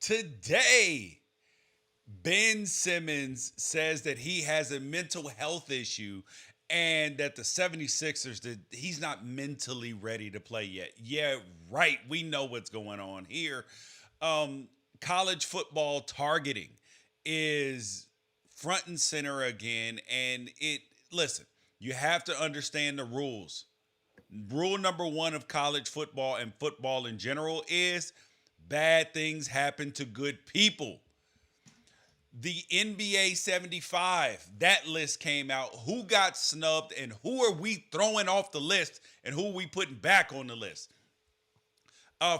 Today, Ben Simmons says that he has a mental health issue and that the 76ers, that he's not mentally ready to play yet. Yeah, right. We know what's going on here. Um, College football targeting is front and center again. And listen, you have to understand the rules. Rule number one of college football and football in general is bad things happen to good people. The NBA 75, that list came out. Who got snubbed and who are we throwing off the list and who are we putting back on the list?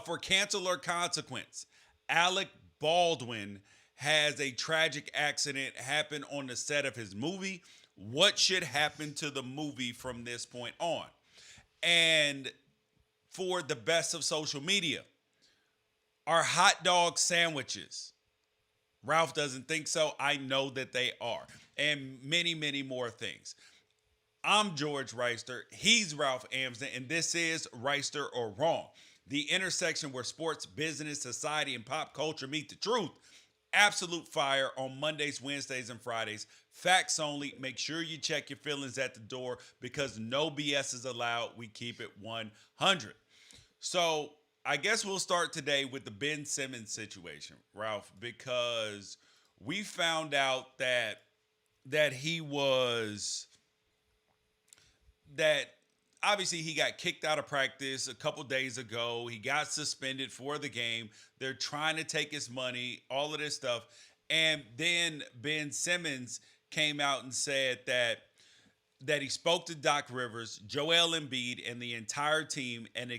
For cancel or consequence, Alec Baldwin has a tragic accident happen on the set of his movie. What should happen to the movie from this point on? And for the best of social media, are hot dog sandwiches? Ralph doesn't think so. I know that they are. And many, many more things. I'm George Wrighster. He's Ralph Amsden. And this is Wrighster or Wrong, the intersection where sports, business, society, and pop culture meet the truth. Absolute fire on Mondays, Wednesdays, and Fridays. Facts only. Make sure you check your feelings at the door because no BS is allowed. We keep it 100. So I guess we'll start today with the Ben Simmons situation, Ralph, because we found out that he was that obviously he got kicked out of practice a couple days ago. He got suspended for the game. They're trying to take his money, all of this stuff. And then Ben Simmons came out and said that he spoke to Doc Rivers, Joel Embiid, and the entire team and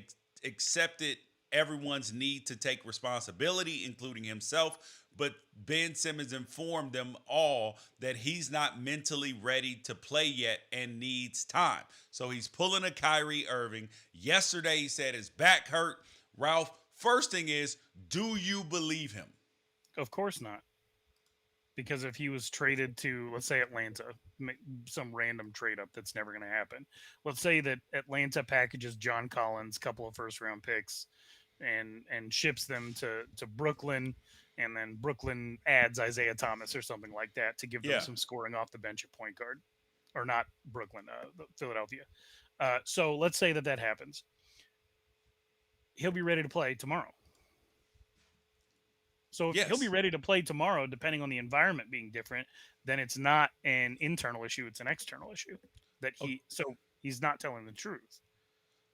accepted everyone's need to take responsibility, including himself. But Ben Simmons informed them all that he's not mentally ready to play yet and needs time. So he's pulling a Kyrie Irving. Yesterday he said his back hurt. Ralph, first thing is, do you believe him? Of course not. Because if he was traded to, let's say, Atlanta, some random trade up that's never going to happen. Let's say that Atlanta packages John Collins, couple of first round picks, and ships them to Brooklyn, and then Brooklyn adds Isaiah Thomas or something like that to give them Yeah. some scoring off the bench at point guard, or not Brooklyn, Philadelphia. So let's say that happens. He'll be ready to play tomorrow. So if he'll be Yes. ready to play tomorrow, depending on the environment being different, then it's not an internal issue; it's an external issue. So he's not telling the truth.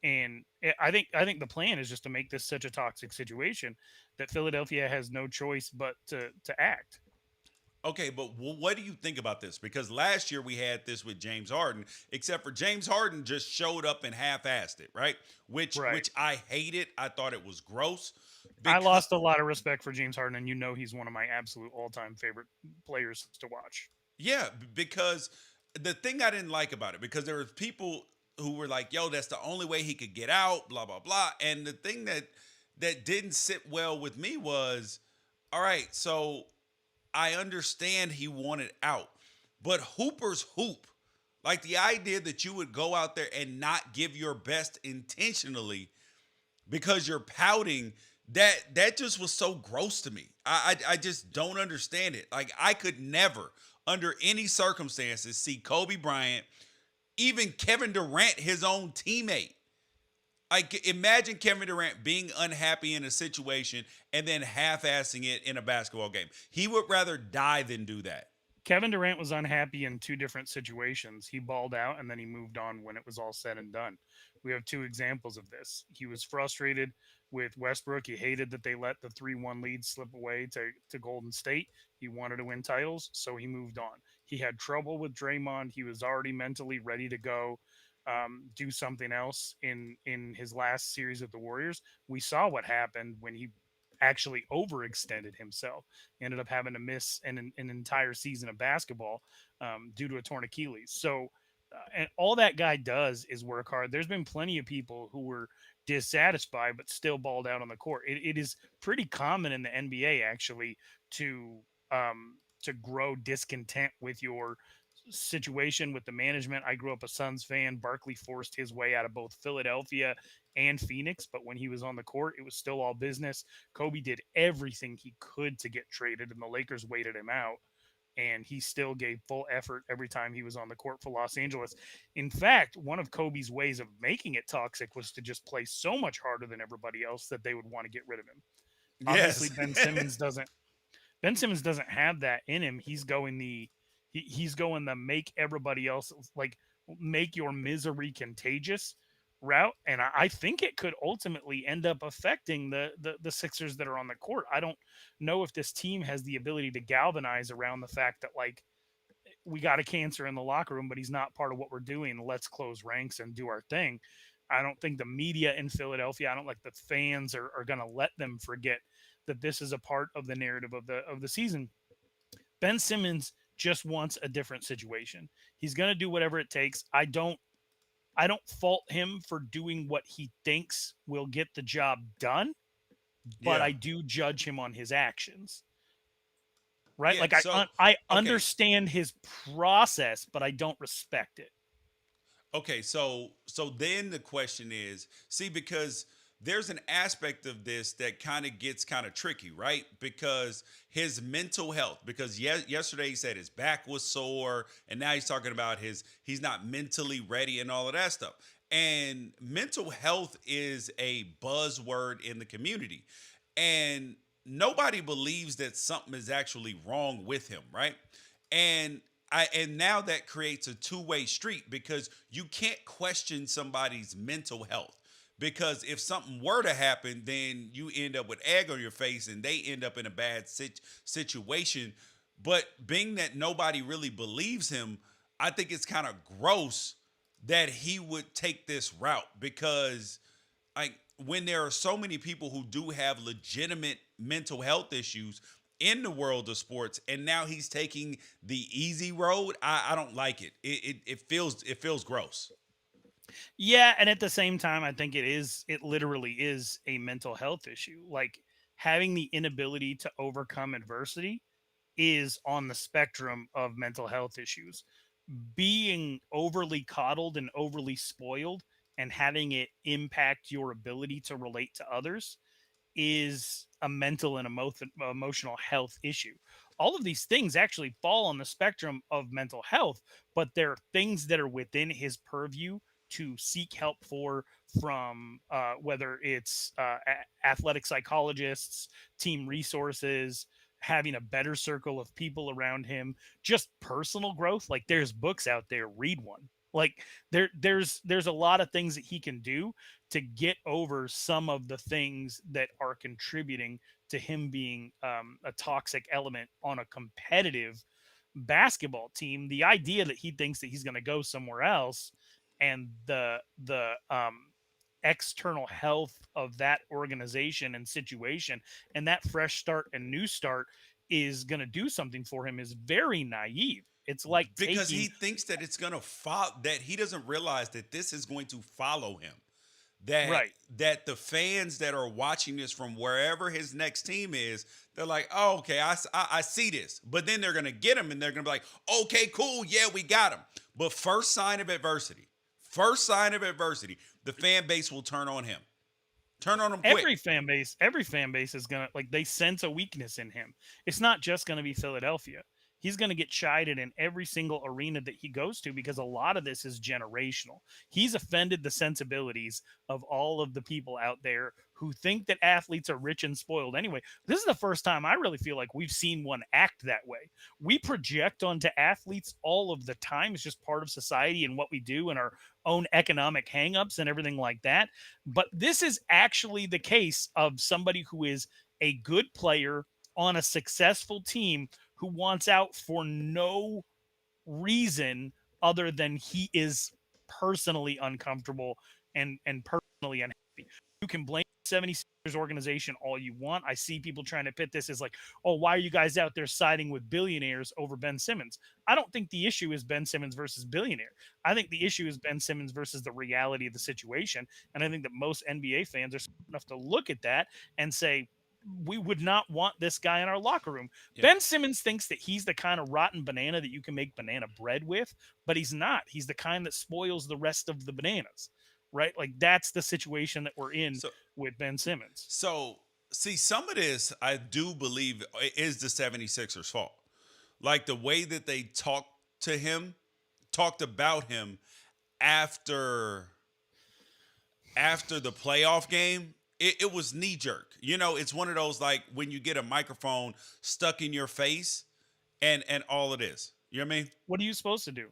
And I think the plan is just to make this such a toxic situation that Philadelphia has no choice but to act. Okay, but what do you think about this? Because last year we had this with James Harden, except for James Harden just showed up and half-assed it, right? Right. Which I hated. I thought it was gross. I Because lost a lot of respect for James Harden, and he's one of my absolute all-time favorite players to watch. yeah, because the thing I didn't like about it, because there were people who were like, "Yo, that's the only way he could get out," blah blah blah. And the thing that didn't sit well with me was, all right, so I understand he wanted out, but hoopers hoop. Like the idea that you would go out there and not give your best intentionally because you're pouting, that just was so gross to me. I just don't understand it. Like I could never, under any circumstances, see Kobe Bryant, even Kevin Durant, his own teammate. Like imagine Kevin Durant being unhappy in a situation and then half-assing it in a basketball game. He would rather die than do that. Kevin Durant was unhappy in two different situations. He balled out and then he moved on when it was all said and done. We have two examples of this. He was frustrated with Westbrook. He hated that they let the 3-1 lead slip away to Golden State. He wanted to win titles, so he moved on. He had trouble with Draymond. He was already mentally ready to go do something else in his last series with the Warriors. We saw what happened when he actually overextended himself. He ended up having to miss an entire season of basketball due to a torn Achilles. So, and all that guy does is work hard. There's been plenty of people who were dissatisfied but still balled out on the court. It is pretty common in the NBA actually to grow discontent with your situation with the management. I grew up a Suns fan. Barkley forced his way out of both Philadelphia and Phoenix, but when he was on the court, it was still all business. Kobe did everything he could to get traded, and the Lakers waited him out. And he still gave full effort every time he was on the court for Los Angeles. In fact, one of Kobe's ways of making it toxic was to just play so much harder than everybody else that they would want to get rid of him. Obviously, Yes. Ben Simmons doesn't have that in him. He's going the make everybody else, like, make your misery contagious route, and I think it could ultimately end up affecting the Sixers that are on the court. I don't know if this team has the ability to galvanize around the fact that, like, we got a cancer in the locker room, but he's not part of what we're doing. Let's close ranks and do our thing. I don't think the media in Philadelphia, I don't like the fans are going to let them forget that this is a part of the narrative of the season. Ben Simmons just wants a different situation. He's going to do whatever it takes. I don't fault him for doing what he thinks will get the job done, but Yeah. I do judge him on his actions. Right? Yeah. Like So, I okay. understand his process, but I don't respect it. Okay, so then the question is, see, because there's an aspect of this that kind of gets kind of tricky, right? Because his mental health, because yesterday he said his back was sore, and now he's talking about he's not mentally ready and all of that stuff. And mental health is a buzzword in the community. And nobody believes that something is actually wrong with him, right? And and now that creates a two-way street because you can't question somebody's mental health. Because if something were to happen, then you end up with egg on your face and they end up in a bad situation. But being that nobody really believes him, I think it's kind of gross that he would take this route because, like, when there are so many people who do have legitimate mental health issues in the world of sports, and now he's taking the easy road, I don't like it. It feels gross. Yeah, and at the same time, I think it literally is a mental health issue. Like, having the inability to overcome adversity is on the spectrum of mental health issues. Being overly coddled and overly spoiled and having it impact your ability to relate to others is a mental and emotional health issue. All of these things actually fall on the spectrum of mental health, but they're things that are within his purview to seek help for, from whether it's athletic psychologists, team resources, having a better circle of people around him, just personal growth. Like, there's books out there, read one. Like, there's a lot of things that he can do to get over some of the things that are contributing to him being a toxic element on a competitive basketball team. The idea that he thinks that he's going to go somewhere else, and the external health of that organization and situation, and that fresh start and new start is going to do something for him, is very naive. It's like Because taking he thinks that it's gonna follow, that he doesn't realize that this is going to follow him. that right. that the fans that are watching this from wherever his next team is, they're like, oh, okay, I see this. But then they're gonna get him and they're gonna be like, okay, cool, yeah, we got him. But first sign of adversity, the fan base will turn on him. Turn on him quick. Every fan base is gonna, like, they sense a weakness in him. It's not just gonna be Philadelphia. He's gonna get chided in every single arena that he goes to, because a lot of this is generational. He's offended the sensibilities of all of the people out there who think that athletes are rich and spoiled anyway. This is the first time I really feel like we've seen one act that way. We project onto athletes all of the time. It's just part of society and what we do, and our own economic hangups and everything like that. But this is actually the case of somebody who is a good player on a successful team, who wants out for no reason other than he is personally uncomfortable and personally unhappy. You can blame the 76ers organization all you want. I see people trying to pit this as like, oh, why are you guys out there siding with billionaires over Ben Simmons? I don't think the issue is Ben Simmons versus billionaire. I think the issue is Ben Simmons versus the reality of the situation. And I think that most NBA fans are smart enough to look at that and say, we would not want this guy in our locker room. Yeah. Ben Simmons thinks that he's the kind of rotten banana that you can make banana bread with, but he's not. He's the kind that spoils the rest of the bananas, right? Like that's the situation that we're in So with Ben Simmons. so see, some of this I do believe is the 76ers fault. Like the way that they talked about him after the playoff game, it was knee jerk. You know, it's one of those like when you get a microphone stuck in your face and all it is. You know what I mean? What are you supposed to do?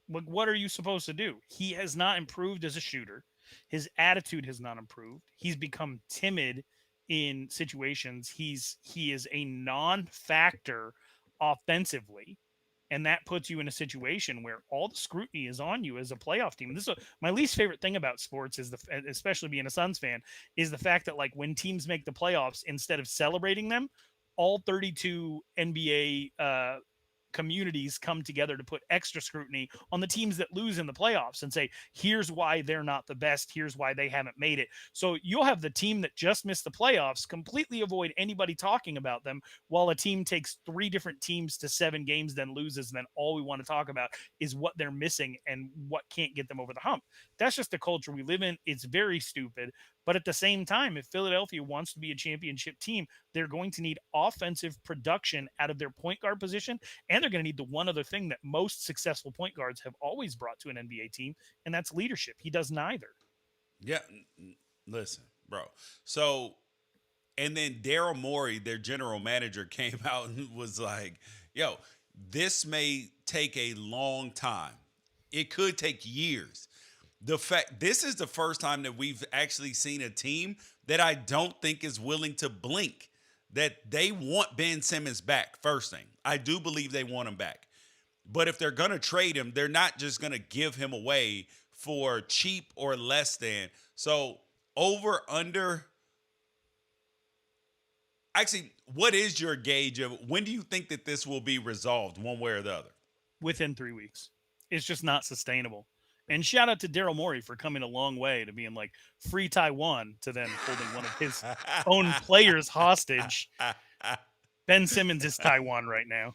What are you supposed to do? He has not improved as a shooter. His attitude has not improved. He's become timid in situations. He is a non-factor offensively, and that puts you in a situation where all the scrutiny is on you as a playoff team. This is my least favorite thing about sports is especially being a Suns fan, is the fact that like when teams make the playoffs, instead of celebrating them, all 32 NBA communities come together to put extra scrutiny on the teams that lose in the playoffs and say, here's why they're not the best. Here's why they haven't made it. So you'll have the team that just missed the playoffs completely avoid anybody talking about them, while a team takes 3 different teams to 7 games, then loses. And then all we want to talk about is what they're missing and what can't get them over the hump. That's just the culture we live in. It's very stupid. But at the same time, if Philadelphia wants to be a championship team, they're going to need offensive production out of their point guard position. And they're going to need the one other thing that most successful point guards have always brought to an NBA team, and that's leadership. He does neither. Yeah. Listen, bro. So, and then Daryl Morey, their general manager, came out and was like, yo, this may take a long time. It could take years. This is the first time that we've actually seen a team that I don't think is willing to blink that they want Ben Simmons back. First thing, I do believe they want him back. But if they're going to trade him, they're not just going to give him away for cheap or less than. So over, under. Actually, what is your gauge of when do you think that this will be resolved one way or the other? Within 3 weeks. It's just not sustainable. And shout out to Daryl Morey for coming a long way to being like free Taiwan to then holding one of his own players hostage. Ben Simmons is Taiwan right now.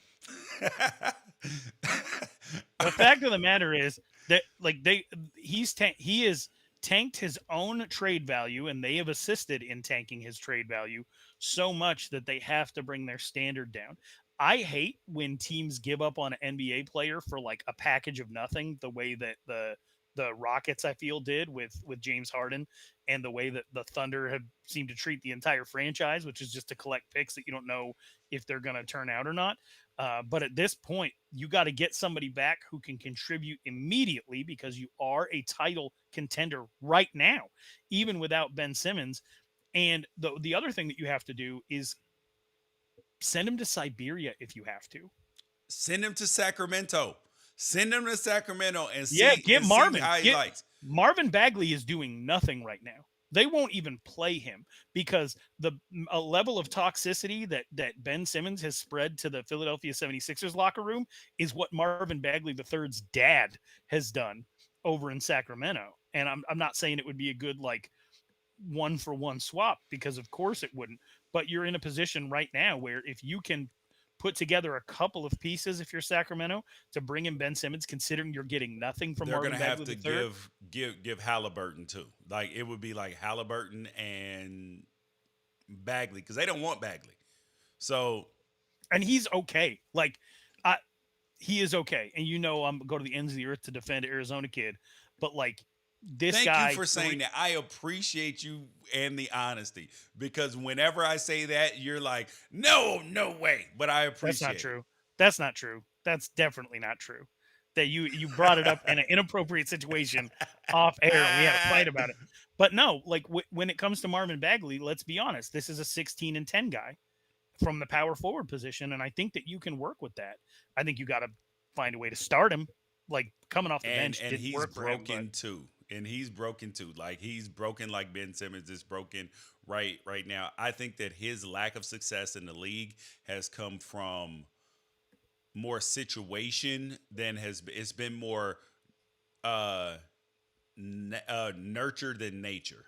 The fact of the matter is that like he has tanked his own trade value, and they have assisted in tanking his trade value so much that they have to bring their standard down. I hate when teams give up on an NBA player for like a package of nothing, the way that the Rockets I feel did with James Harden, and the way that the Thunder have seemed to treat the entire franchise, which is just to collect picks that you don't know if they're going to turn out or not. But at this point, you got to get somebody back who can contribute immediately, because you are a title contender right now, even without Ben Simmons. And the other thing that you have to do is send him to Siberia if you have to. Send him to Sacramento. Send him to Sacramento and see, get Marvin. See how he likes. Marvin Bagley is doing nothing right now. They won't even play him because a level of toxicity that Ben Simmons has spread to the Philadelphia 76ers locker room is what Marvin Bagley III's dad has done over in Sacramento. And I'm not saying it would be a good like 1-for-1 swap, because of course it wouldn't. But you're in a position right now where if you can put together a couple of pieces, if you're Sacramento, to bring in Ben Simmons, considering you're getting nothing from They're Marvin gonna have Bagley to III. give Halliburton too. Like it would be like Halliburton and Bagley because they don't want Bagley. So And he's okay. Like he is okay. And I'm go to the ends of the earth to defend Arizona kid, but like this thank guy. you for saying that. I appreciate you and the honesty because whenever I say that, you're like, no way. But I appreciate. That's not true. That's not true. That's definitely not true. That you brought it up in an inappropriate situation off air, and we had a fight about it. But no, like when it comes to Marvin Bagley, let's be honest. This is a 16-10 guy from the power forward position, and I think that you can work with that. I think you got to find a way to start him. Like coming off the bench, and didn't he's work for him, broken too. And he's broken too. Like he's broken like Ben Simmons is broken right now. I think that his lack of success in the league has come from more situation than it's been more nurture than nature.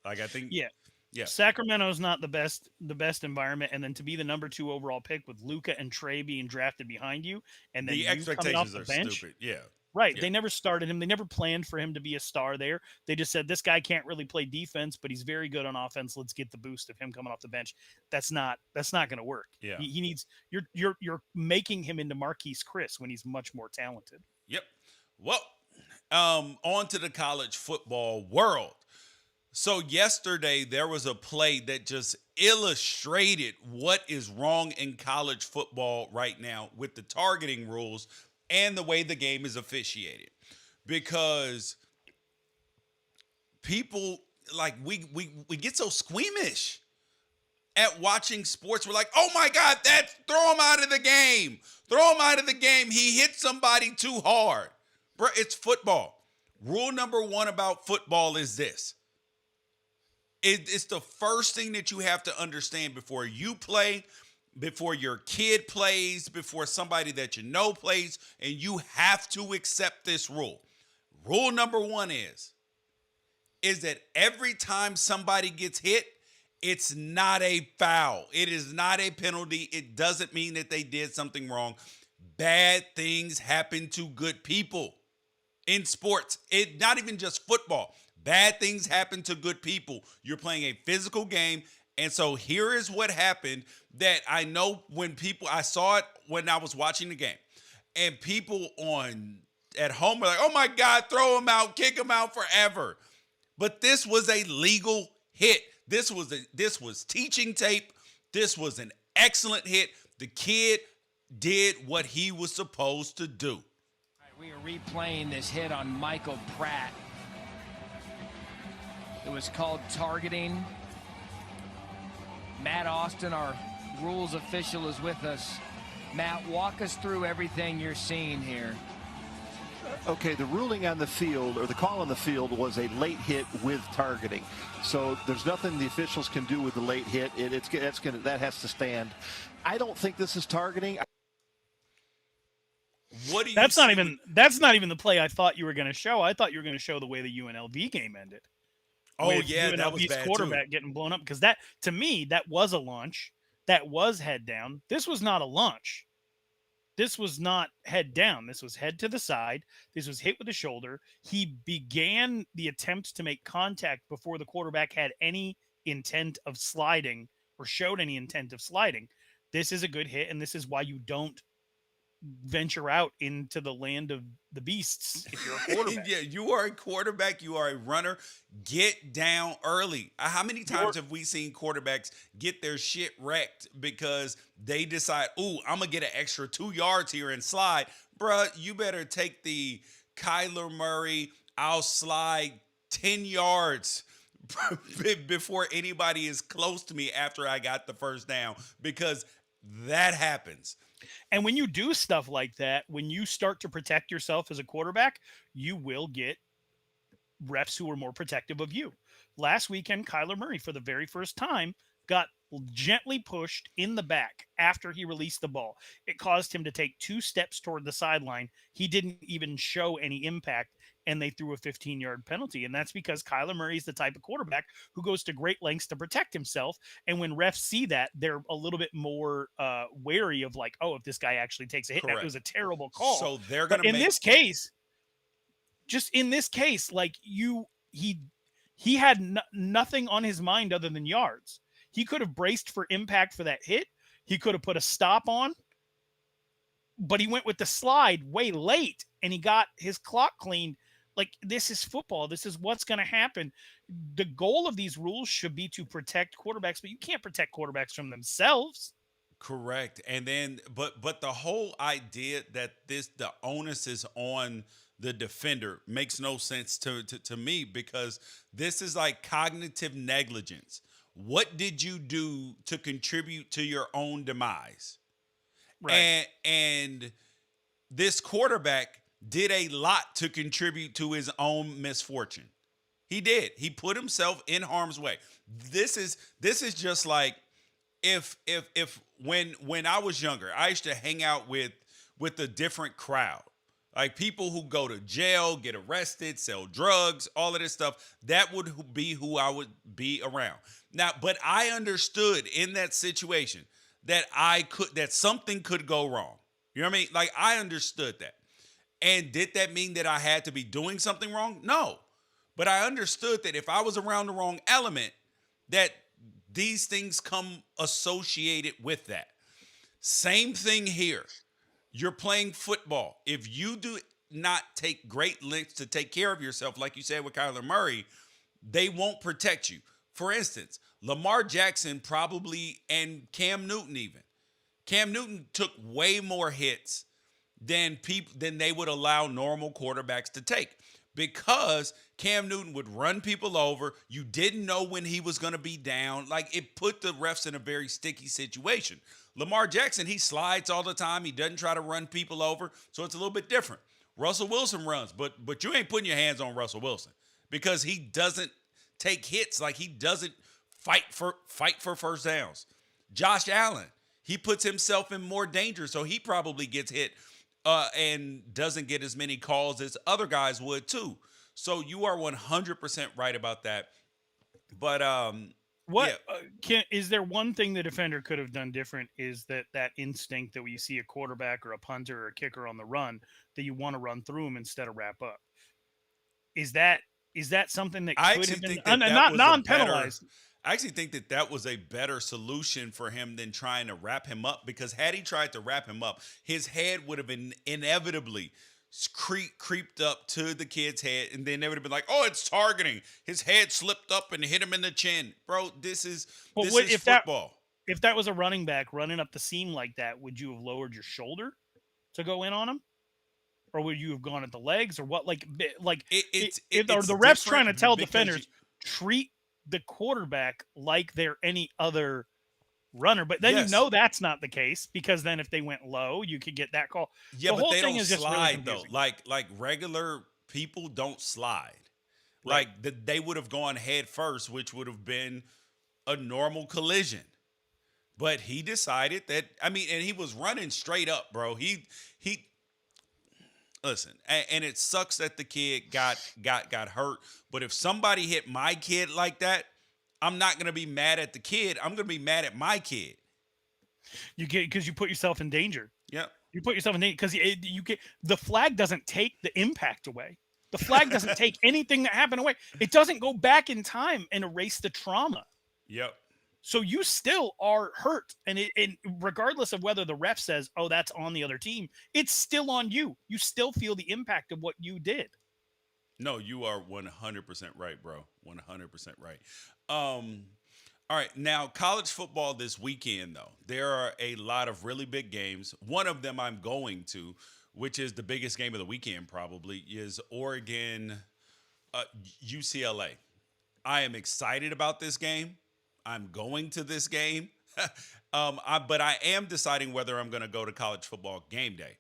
Like I think Yeah. Yeah. Sacramento's not the best environment, and then to be the number 2 overall pick with Luka and Trey being drafted behind you, and then The you coming off expectations the are bench. stupid. Yeah. Right. Yeah. They never started him. They never planned for him to be a star there. They just said this guy can't really play defense, but he's very good on offense. Let's get the boost of him coming off the bench. That's not going to work. Yeah. He needs you're making him into Marquise Chris when he's much more talented. Yep. Well, on to the college football world. So yesterday there was a play that just illustrated what is wrong in college football right now with the targeting rules and the way the game is officiated. Because people like we get so squeamish at watching sports. We're like, oh my God, throw him out of the game. Throw him out of the game. He hit somebody too hard. Bro, it's football. Rule number 1 about football is this. It's the first thing that you have to understand before you play, before your kid plays, before somebody that you know plays, and you have to accept this rule. Rule number 1 is that every time somebody gets hit, it's not a foul. It is not a penalty. It doesn't mean that they did something wrong. Bad things happen to good people in sports. Not even just football. Bad things happen to good people. You're playing a physical game. And so here is what happened that I know I saw it when I was watching the game. And people at home were like, oh my God, throw him out, kick him out forever. But this was a legal hit. This was teaching tape. This was an excellent hit. The kid did what he was supposed to do. All right, we are replaying this hit on Michael Pratt. It was called targeting. Matt Austin, our rules official, is with us. Matt, walk us through everything you're seeing here. Okay, the ruling on the field, or the call on the field, was a late hit with targeting. So there's nothing the officials can do with the late hit. That has to stand. I don't think this is targeting. What do you That's not even the play I thought you were going to show. I thought you were going to show the way the UNLV game ended. Oh with yeah, UNLV's that was bad quarterback too. getting blown up, because that, to me, that was a launch. That was head down. This was not a launch. This was not head down. This was head to the side. This was hit with the shoulder. He began the attempt to make contact before the quarterback had any intent of sliding or showed any intent of sliding. This is a good hit, and this is why you don't venture out into the land of the beasts if you're a quarterback. Yeah, you are a quarterback. You are a runner. Get down early. How many times have we seen quarterbacks get their shit wrecked because they decide, ooh, I'm going to get an extra 2 yards here and slide. Bruh, you better take the Kyler Murray, I'll slide 10 yards before anybody is close to me after I got the first down, because that happens. And when you do stuff like that, when you start to protect yourself as a quarterback, you will get refs who are more protective of you. Last weekend, Kyler Murray, for the very first time, got gently pushed in the back after he released the ball. It caused him to take 2 steps toward the sideline. He didn't even show any impact, and they threw a 15-yard penalty. And that's because Kyler Murray is the type of quarterback who goes to great lengths to protect himself. And when refs see that, they're a little bit more wary of, like, oh, if this guy actually takes a hit, Correct. that was a terrible call. So they're going to in this case, like, he had nothing on his mind other than yards. He could have braced for impact for that hit. He could have put a stop on, but he went with the slide way late, and he got his clock cleaned. Like, this is football. This is what's going to happen. The goal of these rules should be to protect quarterbacks, but you can't protect quarterbacks from themselves. Correct. And then, but the whole idea that the onus is on the defender makes no sense to me, because this is like cognitive negligence. What did you do to contribute to your own demise? Right. And this quarterback did a lot to contribute to his own misfortune. He did. He put himself in harm's way. This is just like if when I was younger, I used to hang out with a different crowd. Like people who go to jail, get arrested, sell drugs, all of this stuff, that would be who I would be around. Now, but I understood in that situation that that something could go wrong. You know what I mean? Like I understood that. And did that mean that I had to be doing something wrong? No. But I understood that if I was around the wrong element, that these things come associated with that. Same thing here. You're playing football. If you do not take great lengths to take care of yourself, like you said with Kyler Murray, they won't protect you. For instance, Lamar Jackson probably, and Cam Newton even. Cam Newton took way more hits than they would allow normal quarterbacks to take, because Cam Newton would run people over. You didn't know when he was going to be down. Like, it put the refs in a very sticky situation. Lamar Jackson, he slides all the time. He doesn't try to run people over, so it's a little bit different. Russell Wilson runs, but you ain't putting your hands on Russell Wilson because he doesn't take hits. Like, he doesn't fight for first downs. Josh Allen, he puts himself in more danger, so he probably gets hit and doesn't get as many calls as other guys would too. So you are 100% right about that. But is there one thing the defender could have done different? Is that instinct that when you see a quarterback or a punter or a kicker on the run, that you want to run through them instead of wrap up? Is that something that could have been not non-penalized? I actually think that was a better solution for him than trying to wrap him up, because had he tried to wrap him up, his head would have been inevitably creeped up to the kid's head, and then they would have been like, "Oh, it's targeting." His head slipped up and hit him in the chin, bro. This is football. If that was a running back running up the seam like that, would you have lowered your shoulder to go in on him, or would you have gone at the legs, or what? Are the refs trying to tell defenders treat the quarterback like they're any other runner? But then that's not the case, because then if they went low, you could get that call. Yeah, but they don't slide though. Like regular people don't slide. Right. Like they would have gone head first, which would have been a normal collision. But he decided that, and he was running straight up, bro. He listen, and it sucks that the kid got hurt. But if somebody hit my kid like that, I'm not gonna be mad at the kid. I'm gonna be mad at my kid. Because you put yourself in danger. Yep. You put yourself in danger because the flag doesn't take the impact away. The flag doesn't take anything that happened away. It doesn't go back in time and erase the trauma. Yep. So you still are hurt, and regardless of whether the ref says, "Oh, that's on the other team," it's still on you. You still feel the impact of what you did. No, you are 100% right, bro. 100% right. All right, now college football this weekend, though. There are a lot of really big games. One of them I'm going to, which is the biggest game of the weekend probably, is Oregon UCLA. I am excited about this game. I'm going to this game. But I am deciding whether I'm going to go to college football game day.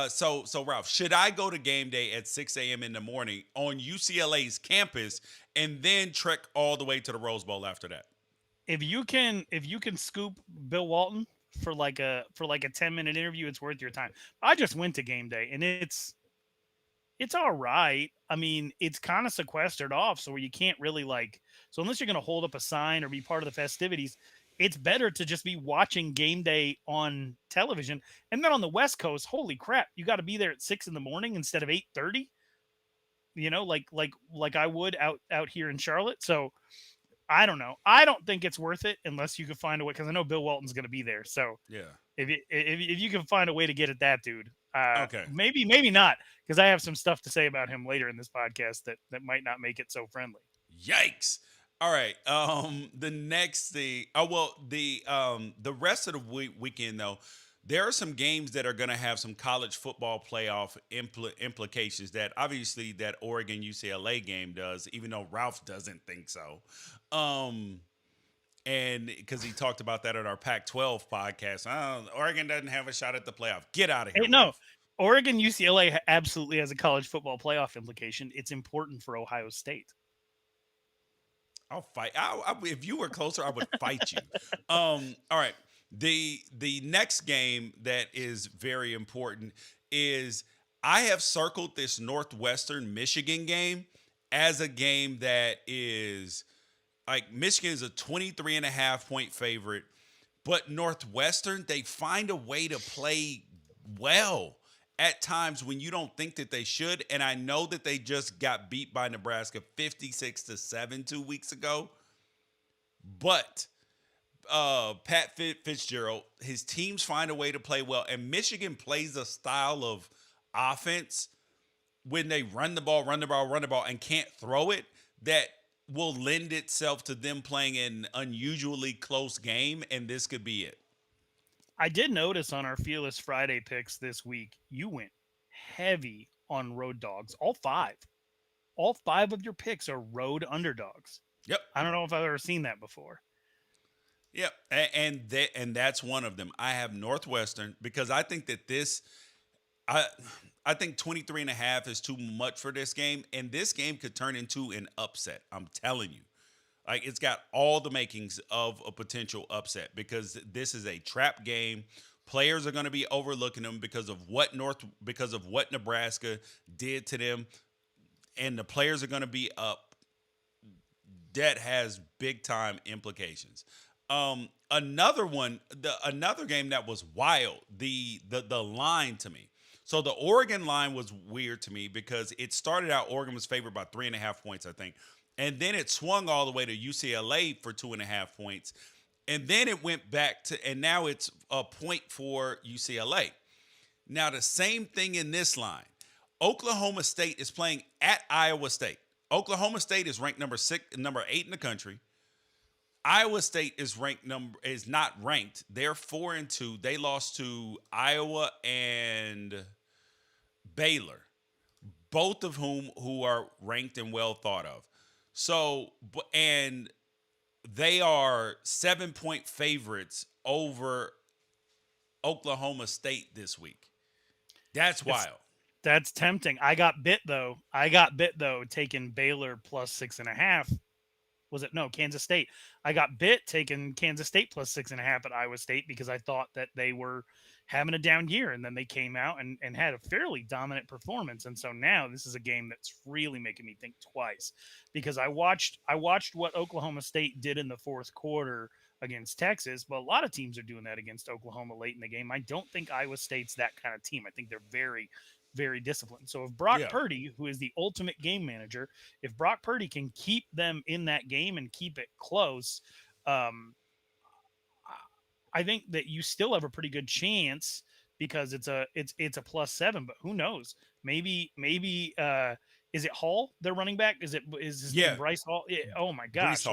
So Ralph, should I go to game day at 6 a.m. in the morning on UCLA's campus and then trek all the way to the Rose Bowl after that? If you can scoop Bill Walton for like a 10-minute interview, it's worth your time. I just went to game day, and it's all right. It's kind of sequestered off, so where you can't really so unless you're going to hold up a sign or be part of the festivities, it's better to just be watching game day on television. And then on the West Coast, holy crap, you got to be there at 6 a.m. instead of 8:30. Like I would out here in Charlotte. So I don't know. I don't think it's worth it unless you can find a way, because I know Bill Walton's going to be there. So yeah, if you can find a way to get at that dude, okay, maybe not, because I have some stuff to say about him later in this podcast that might not make it so friendly. Yikes. All right. The next thing. The rest of the weekend though, there are some games that are going to have some college football playoff implications that obviously that Oregon UCLA game does, even though Ralph doesn't think so. And because he talked about that at our Pac-12 podcast. Oregon doesn't have a shot at the playoff. Get out of here. Hey, no, Oregon UCLA absolutely has a college football playoff implication. It's important for Ohio State. I'll fight. If you were closer, I would fight you. All right. The next game that is very important is I have circled this Northwestern Michigan game as a game that is like Michigan is a 23 and a half point favorite, but Northwestern, they find a way to play well at times when you don't think that they should. And I know that they just got beat by Nebraska 56-7 2 weeks ago. But Pat Fitzgerald, his teams find a way to play well. And Michigan plays a style of offense when they run the ball, and can't throw it that will lend itself to them playing an unusually close game. And this could be it. I did notice on our Fearless Friday picks this week, you went heavy on road dogs. All five of your picks are road underdogs. Yep. I don't know if I've ever seen that before. Yep. And that's one of them. I have Northwestern because I think that I think 23 and a half is too much for this game. And this game could turn into an upset. I'm telling you. Like, it's got all the makings of a potential upset because this is a trap game. Players are going to be overlooking them because of what Nebraska did to them, and the players are going to be up. That has big time implications. Another game that was wild. The line to me. So the Oregon line was weird to me because it started out Oregon was favored by 3.5 points, I think. And then it swung all the way to UCLA for 2.5 points. And then it went back to, and now it's a point for UCLA. Now, the same thing in this line. Oklahoma State is playing at Iowa State. Oklahoma State is ranked number 8 in the country. Iowa State is not ranked. They're 4-2. They lost to Iowa and Baylor, both of who are ranked and well thought of. So, and they are 7-point favorites over Oklahoma State this week. That's wild. That's tempting. I got bit though taking Baylor plus 6.5. Was it? No, Kansas State. I got bit taking Kansas State plus 6.5 at Iowa State because I thought that they were having a down year, and then they came out and had a fairly dominant performance. And so now this is a game that's really making me think twice because I watched what Oklahoma State did in the fourth quarter against Texas, but a lot of teams are doing that against Oklahoma late in the game. I don't think Iowa State's that kind of team. I think they're very, very disciplined. So if Brock Purdy, who is the ultimate game manager, if Brock Purdy can keep them in that game and keep it close, I think that you still have a pretty good chance because it's a +7, but who knows? Maybe is it Hall, their running back? Is his name Bryce Hall? Yeah. Oh my gosh.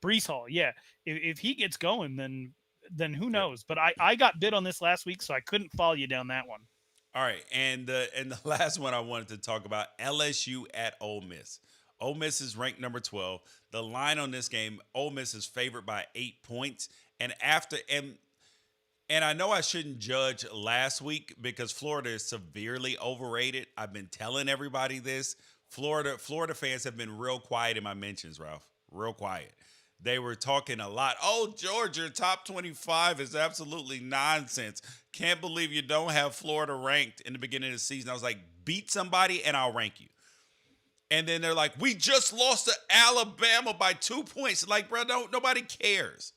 Brees Hall. Yeah. If he gets going, then who knows? But I got bid on this last week, so I couldn't follow you down that one. All right. And the last one I wanted to talk about, LSU at Ole Miss. Ole Miss is ranked number 12. The line on this game, Ole Miss is favored by 8 points. And I know I shouldn't judge last week because Florida is severely overrated. I've been telling everybody this. Florida fans have been real quiet in my mentions, Ralph. Real quiet. They were talking a lot. Oh, Georgia, top 25 is absolutely nonsense. Can't believe you don't have Florida ranked in the beginning of the season. I was like, beat somebody and I'll rank you. And then they're like, we just lost to Alabama by 2 points. Like, bro, nobody cares.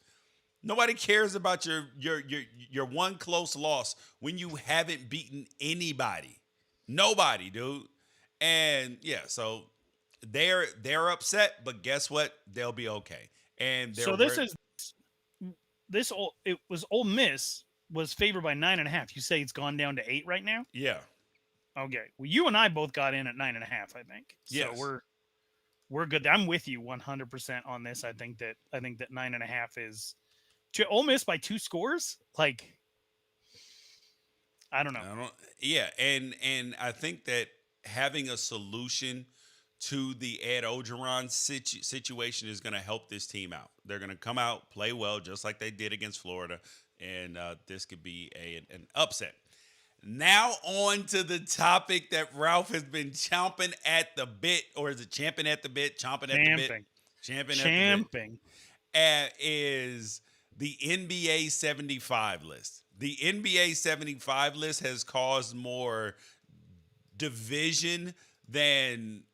Nobody cares about your one close loss when you haven't beaten anybody. Nobody, dude. And yeah, so they're upset, but guess what? They'll be okay. And so it was Ole Miss was favored by 9.5. You say it's gone down to 8 right now? Yeah. Okay. Well, you and I both got in at 9.5, I think. Yes. So we're good. I'm with you 100% on this. I think that 9.5 is to Ole Miss by 2 scores. Like, I don't know. Yeah, and I think that having a solution to the Ed Ogeron situation is going to help this team out. They're going to come out, play well, just like they did against Florida, and this could be an upset. Now on to the topic that Ralph has been chomping at the bit, or is it champing at the bit? Champing at the bit. Champing. Is the NBA 75 list. The NBA 75 list has caused more division than,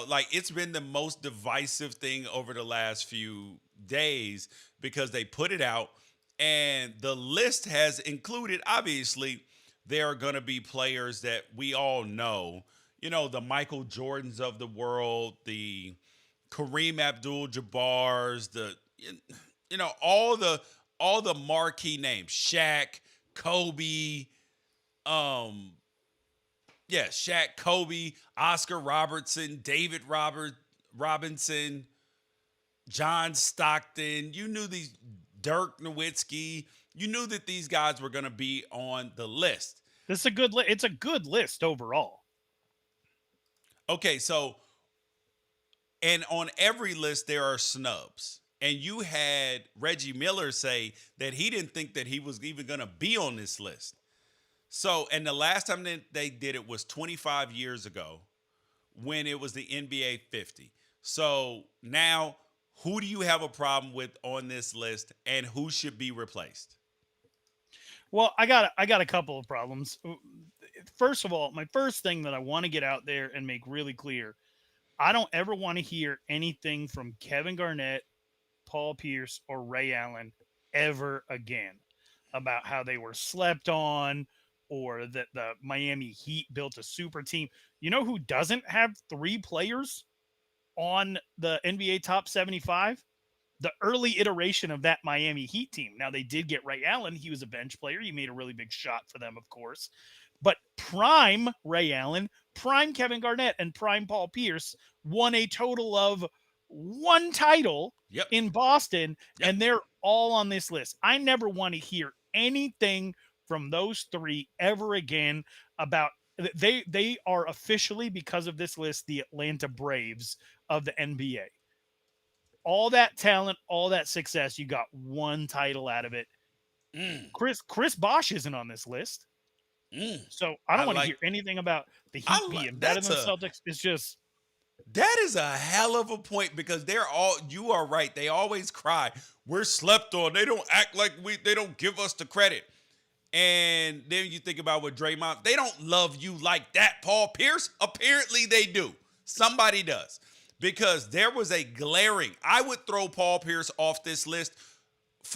like it's been the most divisive thing over the last few days because they put it out and the list has included, obviously, there are going to be players that we all know, the Michael Jordans of the world, the Kareem Abdul-Jabbars, all the marquee names, Shaq, Kobe, um, Shaq, Kobe, Oscar Robertson, David Robinson, John Stockton. You knew these, Dirk Nowitzki. You knew that these guys were going to be on the list. This is a good it's a good list overall. Okay, so, and on every list there are snubs. And you had Reggie Miller say that he didn't think that he was even going to be on this list. So, and the last time that they did it was 25 years ago when it was the NBA 50. So now, who do you have a problem with on this list and who should be replaced? Well, I got a couple of problems. First of all, my first thing that I want to get out there and make really clear, I don't ever want to hear anything from Kevin Garnett, Paul Pierce, or Ray Allen ever again about how they were slept on or that the Miami Heat built a super team. You know who doesn't have 3 players on the NBA top 75? The early iteration of that Miami Heat team. Now, they did get Ray Allen. He was a bench player. He made a really big shot for them, of course. But prime Ray Allen, prime Kevin Garnett, and prime Paul Pierce won a total of 1 title in Boston, and they're all on this list. I never want to hear anything from those 3 ever again about they are officially, because of this list, the Atlanta Braves of the NBA. All that talent, all that success, you got 1 title out of it. Chris Bosh isn't on this list. So I don't want to hear anything about the Heat being better than the Celtics. It's just, that is a hell of a point because you are right. They always cry, we're slept on. They don't act like they don't give us the credit. And then you think about what Draymond, they don't love you like that, Paul Pierce. Apparently they do. Somebody does. Because there was a glaring, I would throw Paul Pierce off this list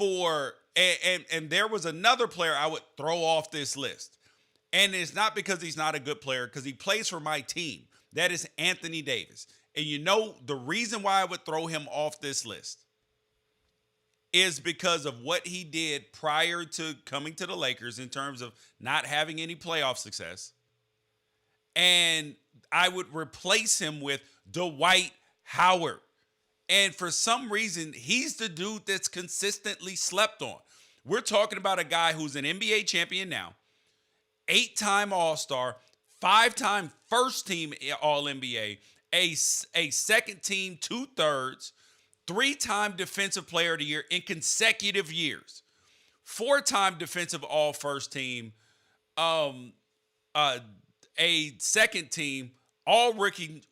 and there was another player I would throw off this list. And it's not because he's not a good player, because he plays for my team. That is Anthony Davis. And you know the reason why I would throw him off this list is because of what he did prior to coming to the Lakers in terms of not having any playoff success. And I would replace him with Dwight Howard. And for some reason, he's the dude that's consistently slept on. We're talking about a guy who's an NBA champion now, 8-time All-Star, 5-time first-team All-NBA, a second team 2/3, 3-time Defensive Player of the Year in consecutive years, 4-time Defensive All-First Team, a second team All-Rookie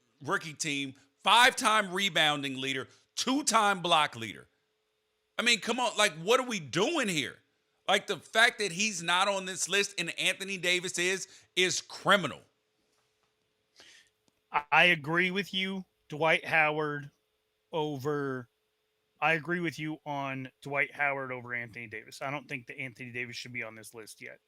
Team, 5-time rebounding leader, 2-time block leader. I mean, come on, like, what are we doing here? Like, the fact that he's not on this list and Anthony Davis is criminal. I agree with you, Dwight Howard I agree with you on Dwight Howard over Anthony Davis. I don't think that Anthony Davis should be on this list yet.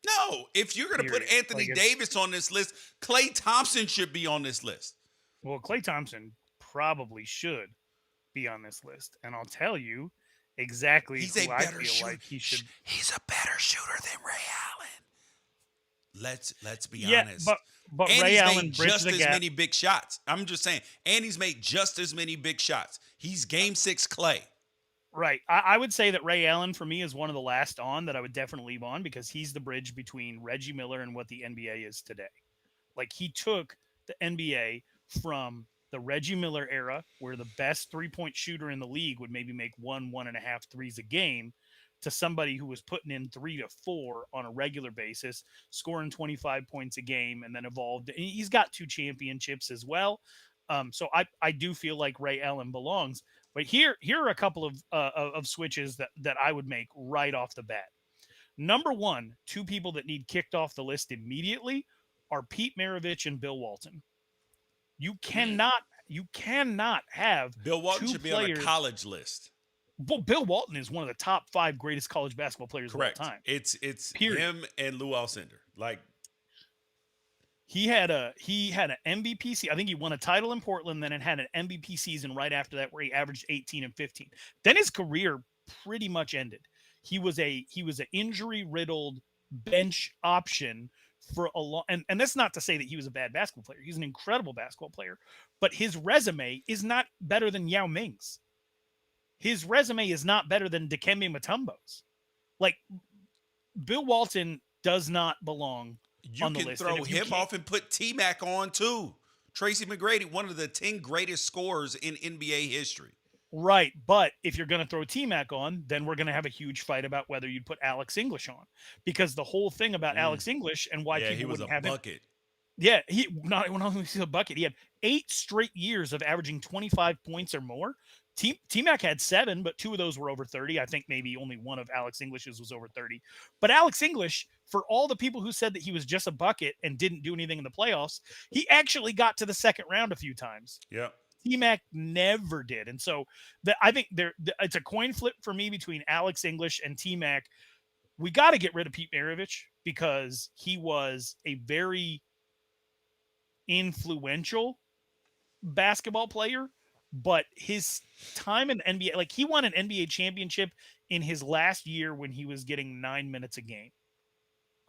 No, if you're going to put Anthony Davis on this list, Klay Thompson should be on this list. Well, Klay Thompson probably should be on this list. And I'll tell you exactly who I feel like he should. He's a better shooter than Ray Allen. Let's be honest. But and Ray Allen made just as many big shots. I'm just saying. And he's made just as many big shots. He's game 6 Klay. Right. I would say that Ray Allen, for me, is one of the last on that I would definitely leave on because he's the bridge between Reggie Miller and what the NBA is today. Like, he took the NBA from the Reggie Miller era, where the best 3-point shooter in the league would maybe make 1.5 threes a game, to somebody who was putting in 3 to 4 on a regular basis, scoring 25 points a game, and then evolved. He's got 2 championships as well. So I do feel like Ray Allen belongs. But here are a couple of switches that I would make right off the bat. Number one, two people that need kicked off the list immediately are Pete Maravich and Bill Walton. You cannot have Bill Walton two should be players. on a college list. Well, Bill Walton is one of the top 5 greatest college basketball players Correct. of all time. It's Period. him and Lou Alcindor. Like, he had an MVP. I think he won a title in Portland, then it had an MVP season right after that where he averaged 18 and 15. Then his career pretty much ended. He was an injury riddled bench option for a long, and that's not to say that he was a bad basketball player. He's an incredible basketball player, but his resume is not better than Yao Ming's. His resume is not better than Dikembe Mutombo's. Like, Bill Walton does not belong on the list. You can throw him off and put T-Mac on too. Tracy McGrady, one of the 10 greatest scorers in NBA history. Right, but if you're going to throw T-Mac on, then we're going to have a huge fight about whether you'd put Alex English on, because the whole thing about Alex English and why people wouldn't have bucket. him. Yeah, he not only was a bucket. He had 8 straight years of averaging 25 points or more. T-Mac had 7, but 2 of those were over 30. I think maybe only one of Alex English's was over 30. But Alex English, for all the people who said that he was just a bucket and didn't do anything in the playoffs, he actually got to the second round a few times. Yeah. T-Mac never did. And so I think it's a coin flip for me between Alex English and T-Mac. We got to get rid of Pete Maravich because he was a very influential basketball player, but his time in the NBA, like, he won an NBA championship in his last year when he was getting 9 minutes a game.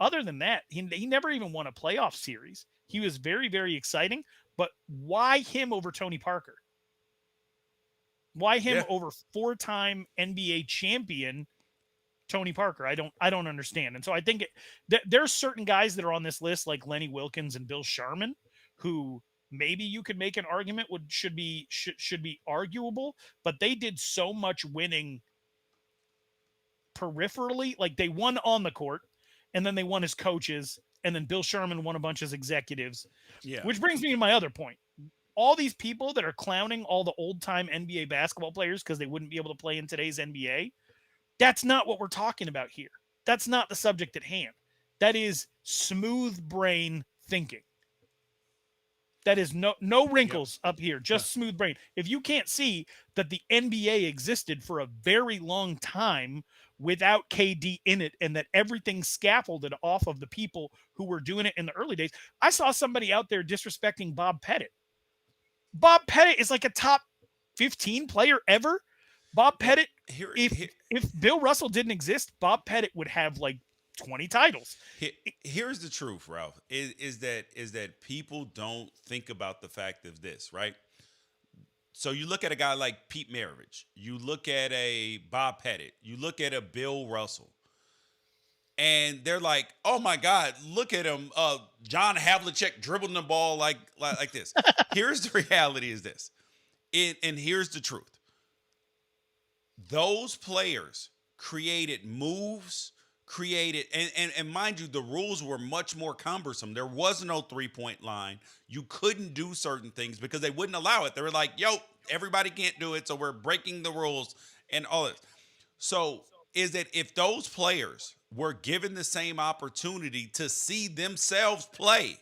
Other than that, he never even won a playoff series. He was very, very exciting, but why him over Tony Parker? Why him over 4-time NBA champion Tony Parker? I don't understand. And so I think there's certain guys that are on this list, like Lenny Wilkins and Bill Sharman, who maybe you could make an argument should be arguable, but they did so much winning peripherally. Like, they won on the court, and then they won as coaches, and then Bill Sharman won a bunch as executives. Yeah. Which brings me to my other point. All these people that are clowning all the old-time NBA basketball players because they wouldn't be able to play in today's NBA, that's not what we're talking about here. That's not the subject at hand. That is smooth brain thinking. That is no wrinkles up here, just smooth brain. If you can't see that the NBA existed for a very long time without KD in it, and that everything scaffolded off of the people who were doing it in the early days. I saw somebody out there disrespecting Bob Pettit. Bob Pettit is like a top 15 player ever. Bob Pettit, if Bill Russell didn't exist, Bob Pettit would have like 20 titles. Here's the truth, Ralph, is that people don't think about the fact of this, right? So you look at a guy like Pete Maravich, you look at a Bob Pettit, you look at a Bill Russell, and they're like, oh my God, look at him. John Havlicek dribbling the ball like this. Here's the reality is this, and here's the truth. Those players created moves, and mind you, the rules were much more cumbersome. There was no 3-point line. You couldn't do certain things because they wouldn't allow it. They were like, yo, everybody can't do it, so we're breaking the rules and all this. So is that if those players were given the same opportunity to see themselves play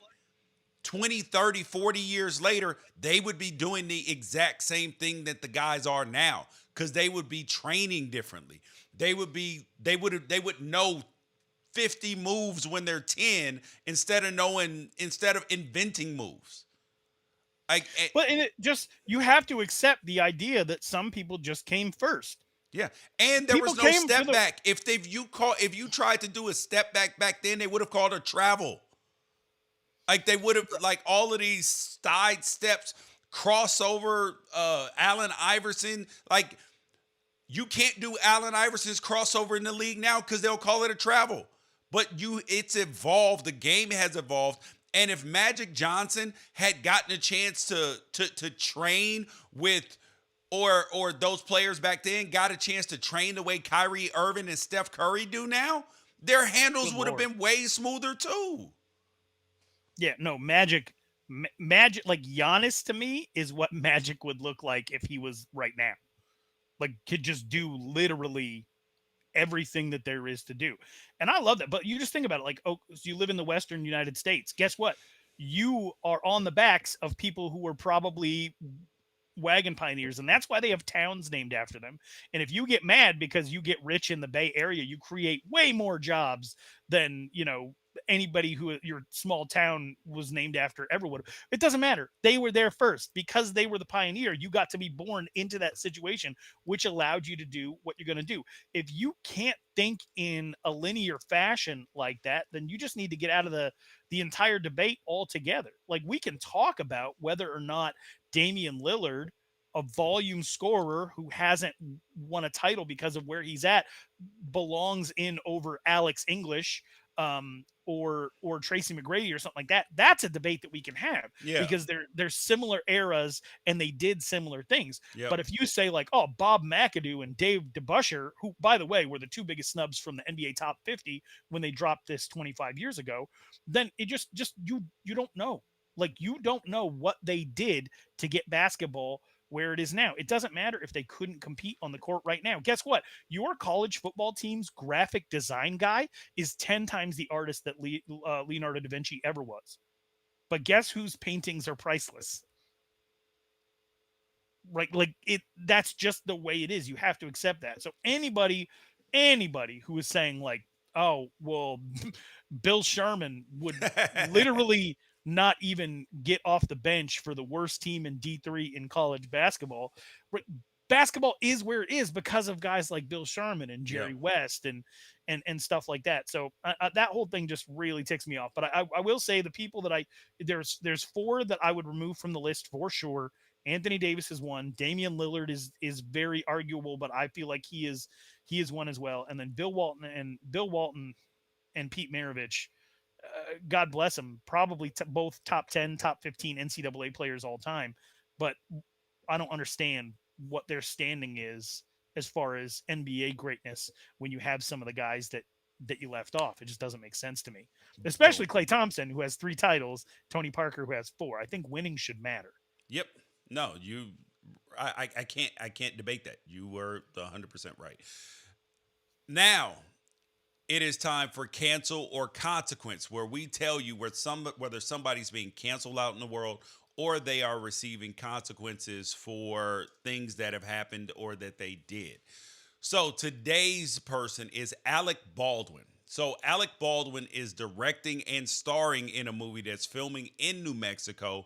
20, 30, 40 years later, they would be doing the exact same thing that the guys are now, because they would be training differently. They would know 50 moves when they're 10 instead of inventing moves. You have to accept the idea that some people just came first. Yeah, and there was no step back. If you tried to do a step back then, they would have called a travel. Like, they would have, like, all of these side steps, crossover, Allen Iverson. Like, you can't do Allen Iverson's crossover in the league now because they'll call it a travel. But it's evolved. The game has evolved. And if Magic Johnson had gotten a chance to train with, or those players back then got a chance to train the way Kyrie Irving and Steph Curry do now, their handles would have been way smoother too. Yeah, no, Magic Magic, like Giannis to me, is what Magic would look like if he was right now. Like, could just do literally everything that there is to do. And I love that. But you just think about it, like, oh, so you live in the Western United States. Guess what? You are on the backs of people who were probably wagon pioneers, and that's why they have towns named after them. And if you get mad because you get rich in the Bay Area, you create way more jobs than, anybody who your small town was named after ever would. It doesn't matter. They were there first because they were the pioneer. You got to be born into that situation, which allowed you to do what you're going to do. If you can't think in a linear fashion like that, then you just need to get out of the entire debate altogether. Like, we can talk about whether or not Damian Lillard, a volume scorer who hasn't won a title because of where he's at, belongs in over Alex English, or Tracy McGrady or something like that. That's a debate that we can have, because they're similar eras and they did similar things. Yep. But if you say like, oh, Bob McAdoo and Dave DeBusschere, who, by the way, were the two biggest snubs from the NBA top 50 when they dropped this 25 years ago, then it just you don't know. Like, you don't know what they did to get basketball where it is now. It doesn't matter if they couldn't compete on the court right now. Guess what? Your college football team's graphic design guy is 10 times the artist that Leonardo da Vinci ever was. But guess whose paintings are priceless? Right? Like, that's just the way it is. You have to accept that. So anybody who is saying like, oh, well, Bill Sherman would literally not even get off the bench for the worst team in D3 in college basketball. Basketball is where it is because of guys like Bill Sherman and Jerry West and stuff like that. So that whole thing just really ticks me off. But I will say the people that there's four that I would remove from the list for sure. Anthony Davis is one. Damian Lillard is very arguable, but I feel like he is one as well. And then Bill Walton and Pete Maravich, God bless them, probably both top 10, top 15 NCAA players all time. But I don't understand what their standing is as far as NBA greatness when you have some of the guys that you left off. It just doesn't make sense to me, especially Klay Thompson, who has 3 titles, Tony Parker, who has 4. I think winning should matter. Yep. No, I can't debate that. You were 100% right. Now, it is time for cancel or consequence, where we tell you whether somebody's being canceled out in the world or they are receiving consequences for things that have happened or that they did. So today's person is Alec Baldwin. So Alec Baldwin is directing and starring in a movie that's filming in New Mexico.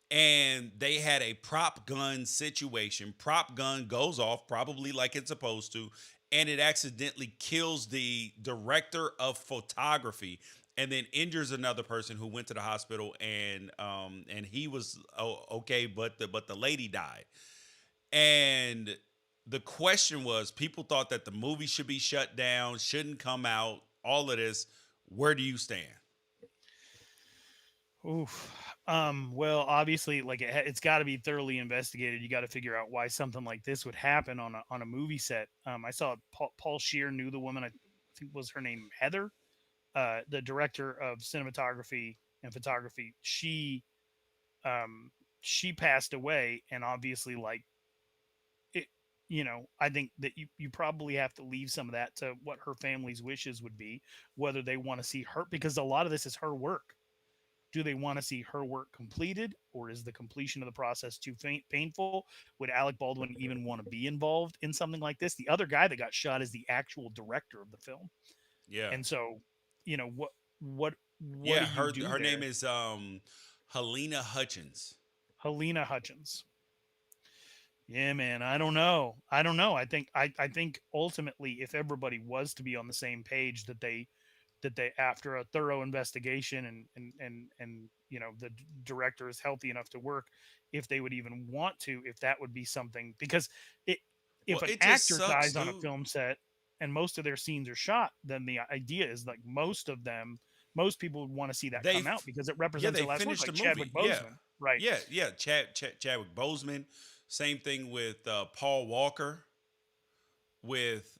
And they had a prop gun situation. Prop gun goes off, probably like it's supposed to, and it accidentally kills the director of photography and then injures another person who went to the hospital, and he was okay, but the lady died. And the question was, people thought that the movie should be shut down, shouldn't come out, all of this. Where do you stand? Oof. Well, obviously, like it's got to be thoroughly investigated. You got to figure out why something like this would happen on a movie set. I saw Paul Scheer knew the woman. I think was her name Heather, the director of cinematography and photography. She passed away, and obviously, like it, I think that you probably have to leave some of that to what her family's wishes would be, whether they want to see her, because a lot of this is her work. Do they want to see her work completed, or is the completion of the process too painful? Would Alec Baldwin even want to be involved in something like this? The other guy that got shot is the actual director of the film. Yeah. And so, what Yeah, do her there? name is Helena Hutchins. Helena Hutchins. Yeah, man. I don't know. I think ultimately, if everybody was to be on the same page, that they after a thorough investigation and the director is healthy enough to work, if they would even want to, if that would be something, because if an actor dies on a film set and most of their scenes are shot, then the idea is like most people would want to see that come out because it represents their last work, like Chadwick Boseman. Right. Yeah. Chadwick Boseman. Same thing with Paul Walker. With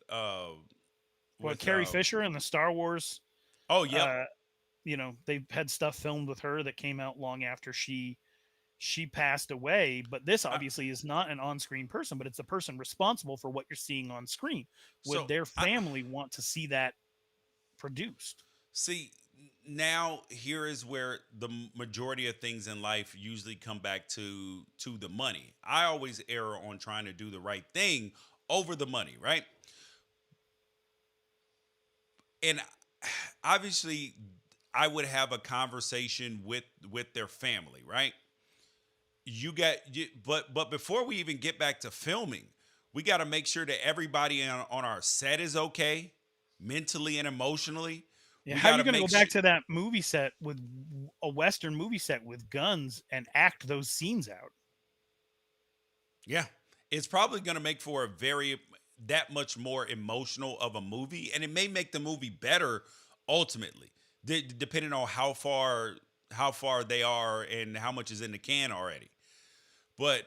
Carrie Fisher in the Star Wars. Oh yeah. they've had stuff filmed with her that came out long after she passed away. But this obviously is not an on-screen person, but it's the person responsible for what you're seeing on screen. Would their family want to see that produced? See, now here is where the majority of things in life usually come back to the money. I always err on trying to do the right thing over the money, right? And obviously I would have a conversation with their family, right? But before we even get back to filming, we got to make sure that everybody on our set is okay, mentally and emotionally. Yeah, how are you going to go back to that movie set with a Western movie set with guns and act those scenes out? Yeah, it's probably going to make for that much more emotional of a movie, and it may make the movie better ultimately, depending on how far they are and how much is in the can already. But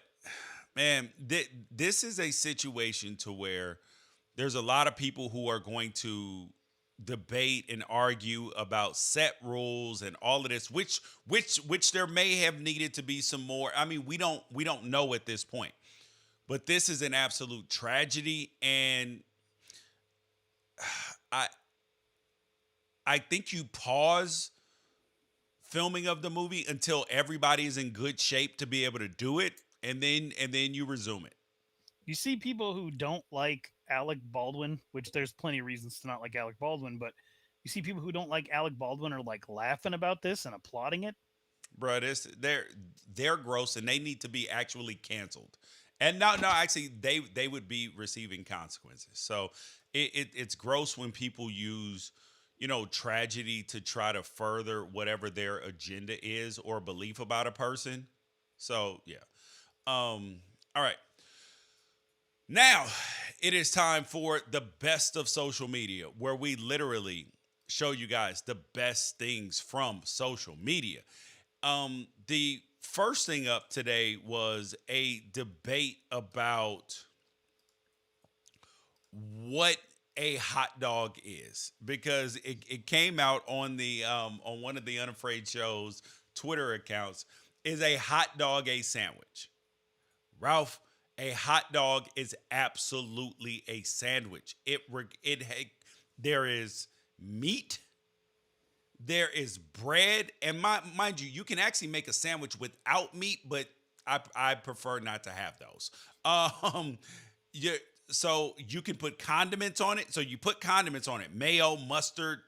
man, this is a situation to where there's a lot of people who are going to debate and argue about set rules and all of this, which there may have needed to be some more. I mean, we don't know at this point, but this is an absolute tragedy, and I think you pause filming of the movie until everybody is in good shape to be able to do it, and then you resume it. You see people who don't like Alec Baldwin, which there's plenty of reasons to not like Alec Baldwin, but you see people who don't like Alec Baldwin are like laughing about this and applauding it. Bro, they're gross, and they need to be actually canceled. And no, actually, they would be receiving consequences. So it's gross when people use tragedy to try to further whatever their agenda is or belief about a person. So yeah. All right. Now it is time for the best of social media, where we literally show you guys the best things from social media. The first thing up today was a debate about what a hot dog is, because it came out on the on one of the Unafraid Show's Twitter accounts. Is a hot dog a sandwich? Ralph, a hot dog is absolutely a sandwich. There is meat, there is bread, and mind you, you can actually make a sandwich without meat, but I prefer not to have those. So you can put condiments on it. So you put condiments on it: mayo, mustard,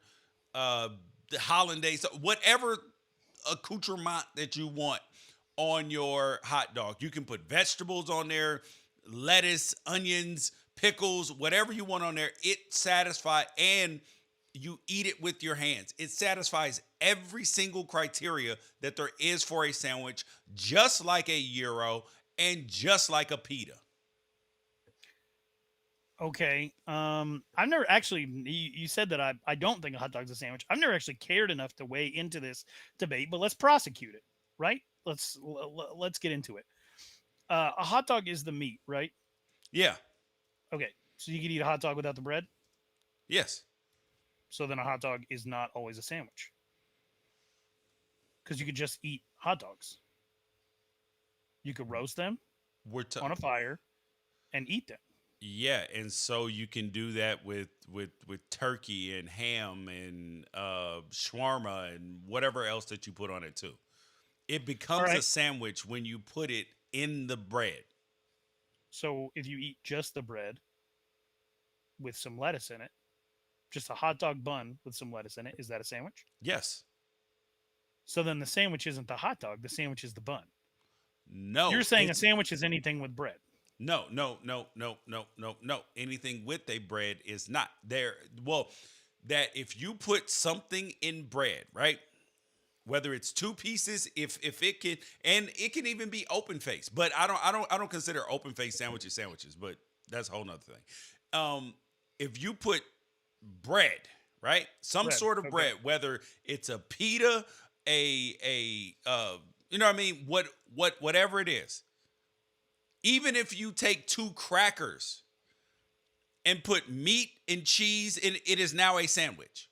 hollandaise, whatever accoutrement that you want on your hot dog. You can put vegetables on there, lettuce, onions, pickles, whatever you want on there. It satisfies, and you eat it with your hands. It satisfies every single criteria that there is for a sandwich, just like a gyro and just like a pita. Okay. I've never actually, you said that I don't think a hot dog's a sandwich. I've never actually cared enough to weigh into this debate, but let's prosecute it, right? Let's get into it. A hot dog is the meat, right? Yeah. Okay. So you could eat a hot dog without the bread? Yes. So then a hot dog is not always a sandwich. Because you could just eat hot dogs. You could roast them on a fire and eat them. Yeah, and so you can do that with turkey and ham and shawarma and whatever else that you put on it too. It becomes a sandwich when you put it in the bread. So if you eat just the bread with some lettuce in it, just a hot dog bun with some lettuce in it, is that a sandwich? Yes. So then the sandwich isn't the hot dog, the sandwich is the bun. No. You're saying a sandwich is anything with bread. No. Anything with a bread is not there. Well, that if you put something in bread, right? Whether it's two pieces, if it can, and it can even be open face, but I don't consider open face sandwiches, but that's a whole nother thing. If you put bread, right? Some sort of bread, whether it's a pita, you know what I mean? Whatever it is. Even if you take two crackers and put meat and cheese in, it is now a sandwich.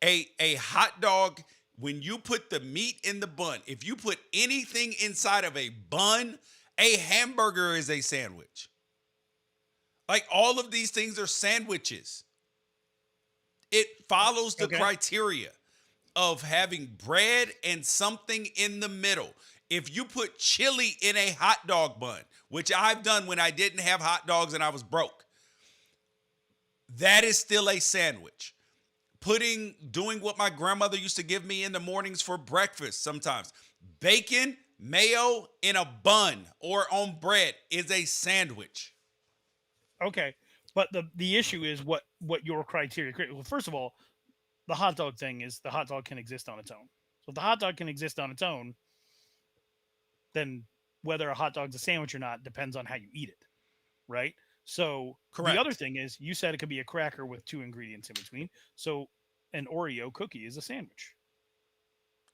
A hot dog, when you put the meat in the bun, if you put anything inside of a bun, a hamburger is a sandwich. Like, all of these things are sandwiches. It follows the criteria of having bread and something in the middle. If you put chili in a hot dog bun, which I've done when I didn't have hot dogs and I was broke, that is still a sandwich. Doing what my grandmother used to give me in the mornings for breakfast sometimes. Bacon, mayo in a bun or on bread is a sandwich. Okay. But the issue is what your criteria. Well, first of all, the hot dog thing is the hot dog can exist on its own. So if the hot dog can exist on its own, then whether a hot dog's a sandwich or not depends on how you eat it, right? So Correct. The other thing is, you said it could be a cracker with 2 ingredients in between. So an Oreo cookie is a sandwich.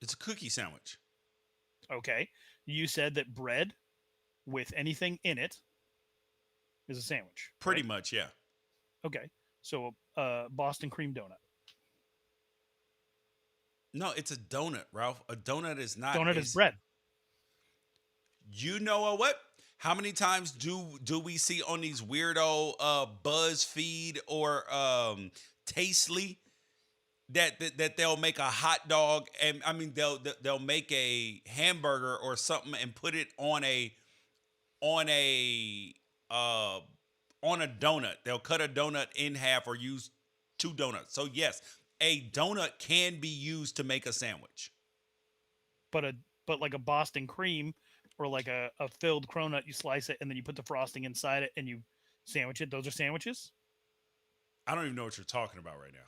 It's a cookie sandwich. Okay. You said that bread with anything in it is a sandwich. Pretty right? much, yeah. Okay. So Boston cream donut. No, it's a donut, Ralph. A donut is not. Donut is bread. You know what? How many times do we see on these weirdo BuzzFeed or Tastely that they'll make a hot dog, and I mean they'll make a hamburger or something and put it on a donut. They'll cut a donut in half or use 2 donuts. So yes, a donut can be used to make a sandwich. But like a Boston cream or like a filled cronut, you slice it and then you put the frosting inside it and you sandwich it. Those are sandwiches? I don't even know what you're talking about right now.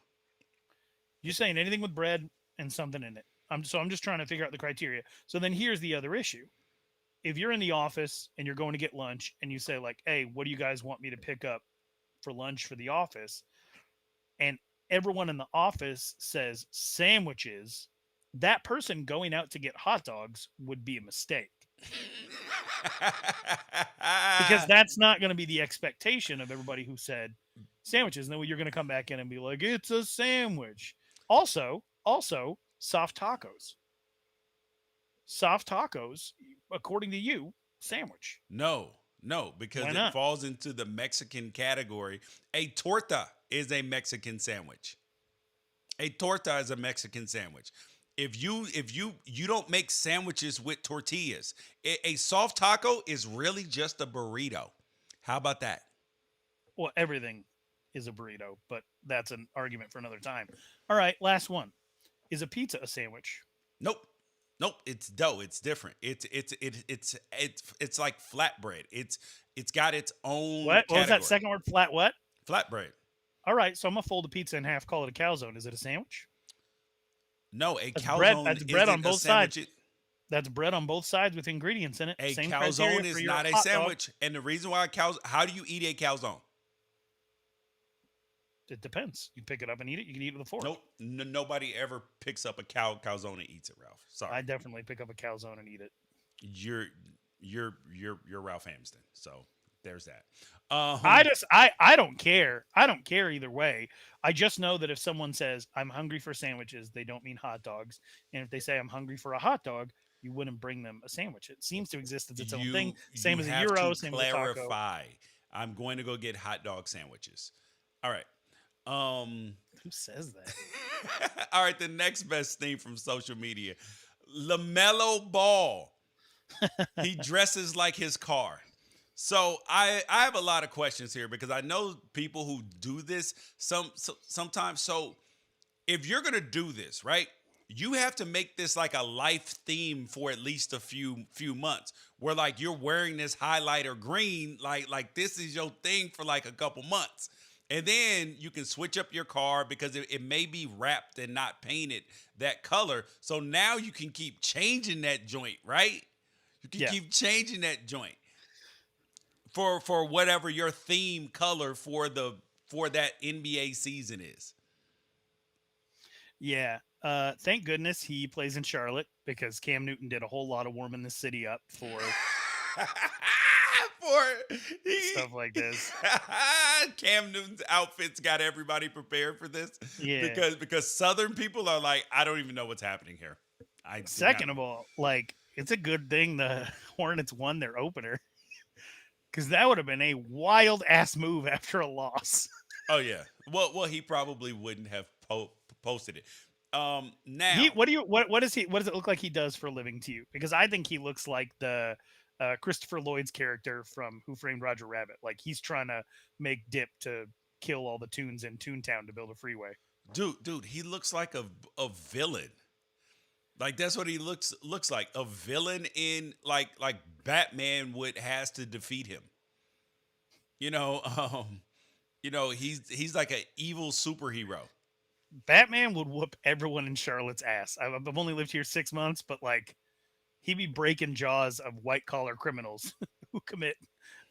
You're saying anything with bread and something in it. I'm just trying to figure out the criteria. So then here's the other issue. If you're in the office and you're going to get lunch and you say like, hey, what do you guys want me to pick up for lunch for the office? And everyone in the office says sandwiches, that person going out to get hot dogs would be a mistake. Because that's not going to be the expectation of everybody who said sandwiches. And then you're going to come back in and be like, it's a sandwich. Also, soft tacos. Soft tacos, according to you, sandwich. No, because it falls into the Mexican category. A torta is a Mexican sandwich. A torta is a Mexican sandwich. If you don't make sandwiches with tortillas, a soft taco is really just a burrito. How about that? Well, everything is a burrito, but that's an argument for another time. All right, last one. Is a pizza a sandwich? Nope. It's dough. It's different. It's like flatbread. It's got its own. What category. was that second word? Flat what? Flatbread. All right, so I'm gonna fold a pizza in half, call it a calzone. Is it a sandwich? No, that's calzone that's bread on both sides. It, That's bread on both sides with ingredients in it. A Same calzone is not a sandwich. Dog. And the reason why how do you eat a calzone? It depends. You pick it up and eat it. You can eat it with a fork. Nope. Nobody ever picks up a calzone and eats it, Ralph. Sorry. I definitely pick up a calzone and eat it. You're Ralph Amsden. So there's that. I don't care. I don't care either way. I just know that if someone says I'm hungry for sandwiches, they don't mean hot dogs. And if they say I'm hungry for a hot dog, you wouldn't bring them a sandwich. It seems to exist as its own thing. Same as a gyro, same as a taco. Clarify. I'm going to go get hot dog sandwiches. All right. Who says that? All right, the next best thing from social media. LaMelo Ball. He dresses like his car. So I have a lot of questions here because I know people who do this sometimes. So if you're going to do this, right, you have to make this like a life theme for at least a few months where like you're wearing this highlighter green, like this is your thing for like a couple months. And then you can switch up your car because it may be wrapped and not painted that color. So now you can keep changing that joint, right? You can keep changing that joint for whatever your theme color for that NBA season is. Yeah. Thank goodness he plays in Charlotte because Cam Newton did a whole lot of warming the city up for Stuff like this. Cam Newton's outfits got everybody prepared for this. Yeah. Because Southern people are like, I don't even know what's happening here. Second of all, like, it's a good thing the Hornets won their opener, because that would have been a wild ass move after a loss. Oh yeah. Well, he probably wouldn't have posted it. Now, What does it look like he does for a living to you? Because I think he looks like the Christopher Lloyd's character from Who Framed Roger Rabbit. Like, he's trying to make dip to kill all the tunes in Toontown to build a freeway. dude, he looks like a villain. Like, that's what he looks like. A villain in like Batman has to defeat him. You know, he's like an evil superhero. Batman would whoop everyone in Charlotte's ass. I've only lived here 6 months, but like, he'd be breaking jaws of white collar criminals who commit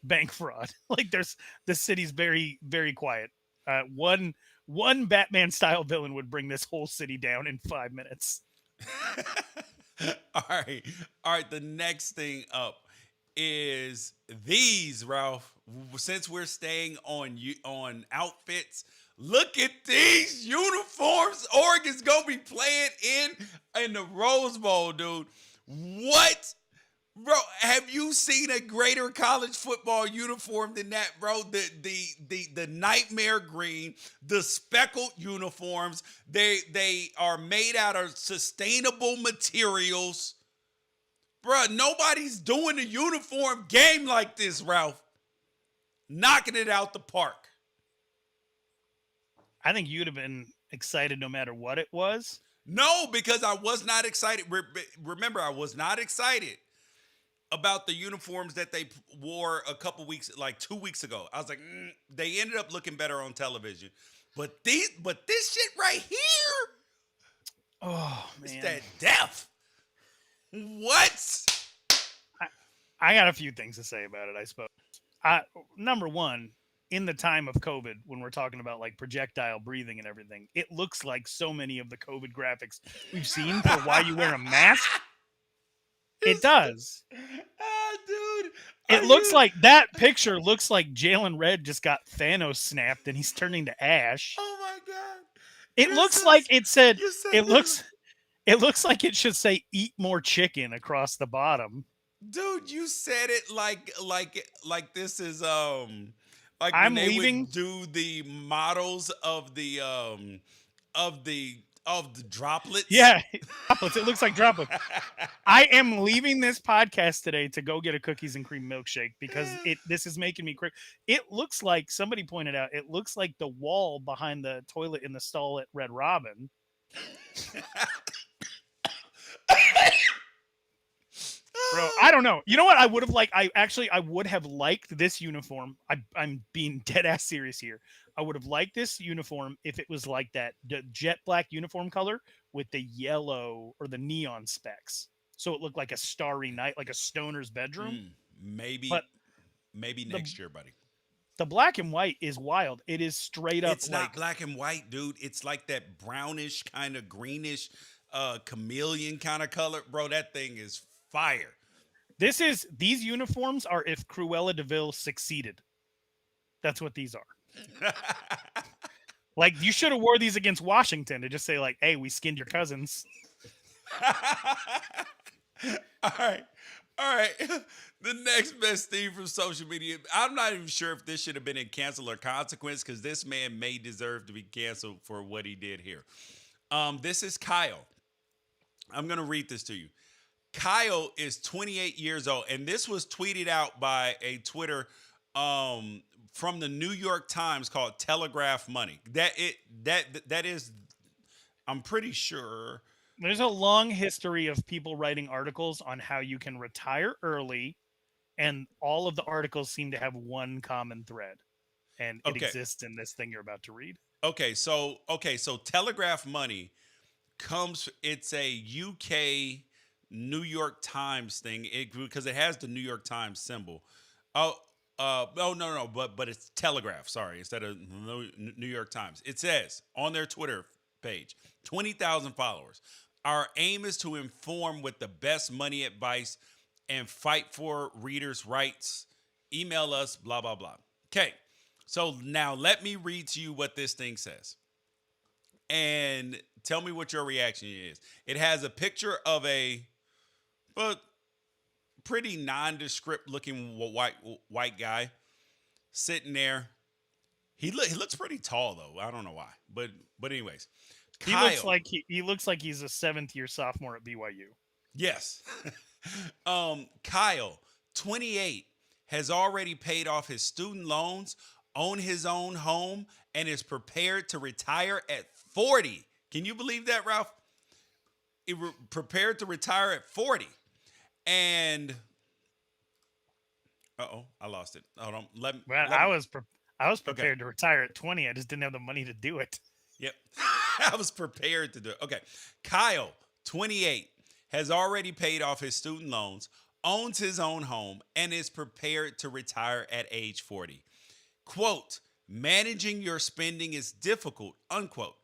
bank fraud. Like, the city's very, very quiet. One Batman style villain would bring this whole city down in 5 minutes. All right. The next thing up is these, Ralph. Since we're staying on outfits, look at these uniforms. Oregon's gonna be playing in the Rose Bowl, dude. What? Bro, have you seen a greater college football uniform than that, bro? The nightmare green, the speckled uniforms. They are made out of sustainable materials. Bro, nobody's doing a uniform game like this, Ralph. Knocking it out the park. I think you'd have been excited no matter what it was. No, because I was not excited. Remember, I was not excited about the uniforms that they wore a couple weeks, like 2 weeks ago. I was like, they ended up looking better on television. But this shit right here, oh man, it's that death. What? I got a few things to say about it, I suppose. Number one, in the time of COVID, when we're talking about like projectile breathing and everything, it looks like so many of the COVID graphics we've seen for why you wear a mask. It does. Dude. It looks like that picture looks like Jalen Red just got Thanos snapped and he's turning to ash. Oh my God. It looks like it said, it looks like it should say eat more chicken across the bottom. Dude, you said it like this is like I'm when they leaving. would do the models of the droplets. Yeah, droplets. It looks like droplets. I am leaving this podcast today to go get a cookies and cream milkshake because this is making me crazy. It looks like, somebody pointed out, it looks like the wall behind the toilet in the stall at Red Robin. Bro, I don't know. You know what I would have liked? I would have liked this uniform. I'm being dead ass serious here. I would have liked this uniform if it was like that jet black uniform color with the yellow or the neon specks. So it looked like a starry night, like a stoner's bedroom. Maybe next year, buddy. The black and white is wild. It is straight up. It's not black and white, dude. It's like that brownish kind of greenish, chameleon kind of color, bro. That thing is fire. These uniforms are if Cruella de Vil succeeded. That's what these are. Like, you should have wore these against Washington to just say like, hey, we skinned your cousins. All right. The next best thing from social media. I'm not even sure if this should have been in cancel or consequence, because this man may deserve to be canceled for what he did here. This is Kyle. I'm going to read this to you. Kyle is 28 years old, and this was tweeted out by a Twitter from the New York Times called Telegraph Money. That is, I'm pretty sure. There's a long history of people writing articles on how you can retire early, and all of the articles seem to have one common thread, and it exists in this thing you're about to read. So Telegraph Money it's a UK New York Times thing because it has the New York Times symbol. No, but it's Telegraph. Sorry, instead of New York Times. It says on their Twitter page, 20,000 followers. Our aim is to inform with the best money advice and fight for readers' rights email us, blah, blah, blah. Okay. So now let me read to you what this thing says. And tell me what your reaction is. It has a picture of a pretty nondescript looking white guy sitting there. He looks pretty tall though. I don't know why, but anyways, Kyle, he looks like he's a 7th-year sophomore at BYU. Yes, Kyle, 28, has already paid off his student loans, owned his own home, and is prepared to retire at 40. Can you believe that, Ralph? Prepared to retire at 40. And I lost it. Hold on. I was prepared to retire at 20. I just didn't have the money to do it. Yep. I was prepared to do it. Okay. Kyle, 28, has already paid off his student loans, owns his own home, and is prepared to retire at age 40. Quote, managing your spending is difficult, unquote.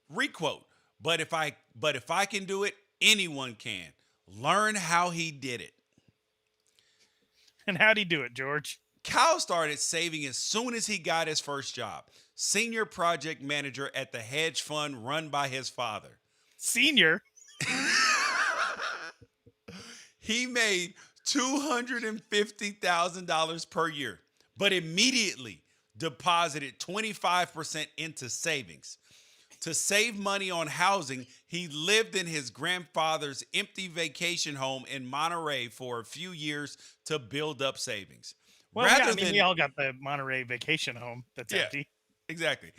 Requote, but if I can do it, anyone can. Learn how he did it. And how'd he do it, George? Kyle started saving as soon as he got his first job. Senior project manager at the hedge fund run by his father. Senior? He made $250,000 per year, but immediately deposited 25% into savings. To save money on housing, he lived in his grandfather's empty vacation home in Monterey for a few years to build up savings. Well, we all got the Monterey vacation home that's empty. Exactly.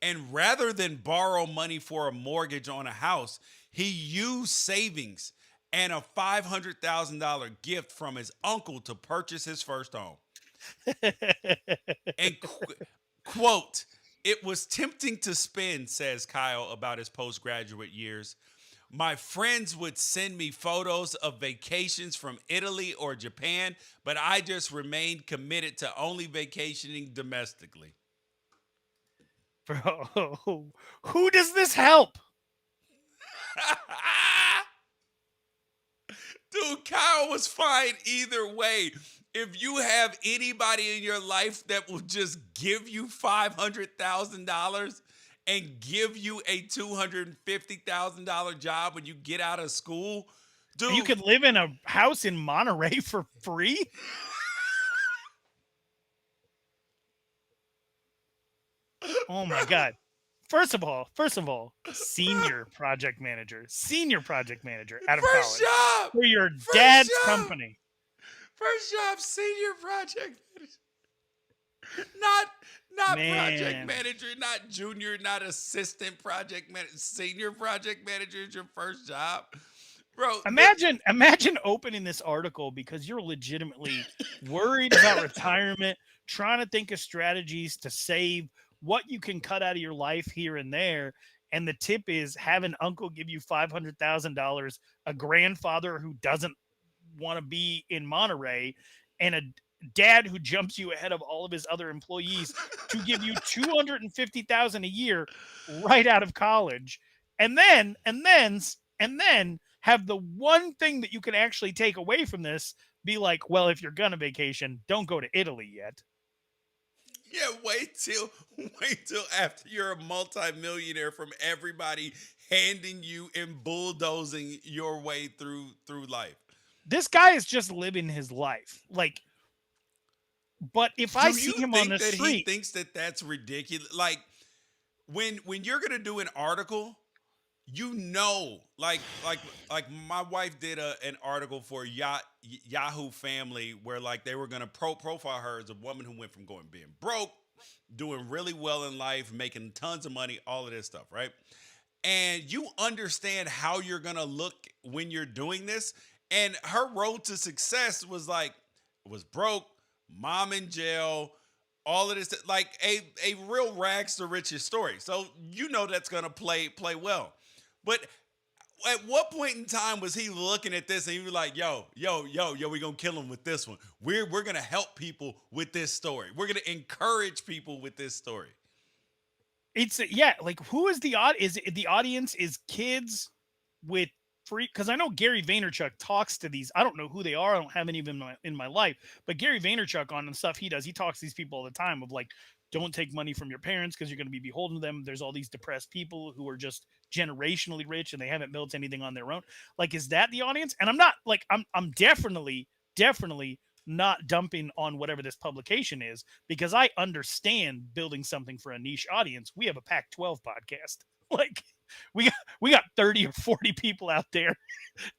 And rather than borrow money for a mortgage on a house, he used savings and a $500,000 gift from his uncle to purchase his first home. And quote, it was tempting to spend, says Kyle about his postgraduate years. My friends would send me photos of vacations from Italy or Japan, but I just remained committed to only vacationing domestically. Bro, who does this help? Dude, Kyle was fine either way. If you have anybody in your life that will just give you $500,000 and give you a $250,000 job when you get out of school, dude, you could live in a house in Monterey for free? Oh my God. First of all, senior project manager out of college. First job for your dad's company. First job, senior project manager. Not project manager, not junior, not assistant project manager. Senior project manager is your first job. Bro, imagine opening this article because you're legitimately worried about retirement, trying to think of strategies to save what you can cut out of your life here and there. And the tip is have an uncle give you $500,000, a grandfather who doesn't want to be in Monterey, and a dad who jumps you ahead of all of his other employees to give you $250,000 a year right out of college. And then have the one thing that you can actually take away from this be like, well, if you're going to vacation, don't go to Italy yet. Yeah, wait till after you're a multimillionaire from everybody handing you and bulldozing your way through life. This guy is just living his life. Like, but if I see him on the street, he thinks that that's ridiculous. Like when you're gonna do an article, you know, like my wife did an article for Yahoo Family where like they were gonna profile her as a woman who went from being broke, doing really well in life, making tons of money, all of this stuff, right? And you understand how you're gonna look when you're doing this. And her road to success was broke, mom in jail, all of this, like a real rags to riches story. So you know that's gonna play well. But at what point in time was he looking at this and he was like, yo, we're gonna kill him with this one. We're gonna help people with this story. We're gonna encourage people with this story. It's like who is the audience? Is the audience is kids with free, because I know Gary Vaynerchuk talks to these. I don't know who they are. I don't have any of them in my life. But Gary Vaynerchuk, on the stuff he does, he talks to these people all the time of like, don't take money from your parents because you're going to be beholden to them. There's all these depressed people who are just generationally rich and they haven't built anything on their own. Like, is that the audience? And I'm not like, I'm definitely not dumping on whatever this publication is, because I understand building something for a niche audience. We have a Pac-12 podcast. Like, we got 30 or 40 people out there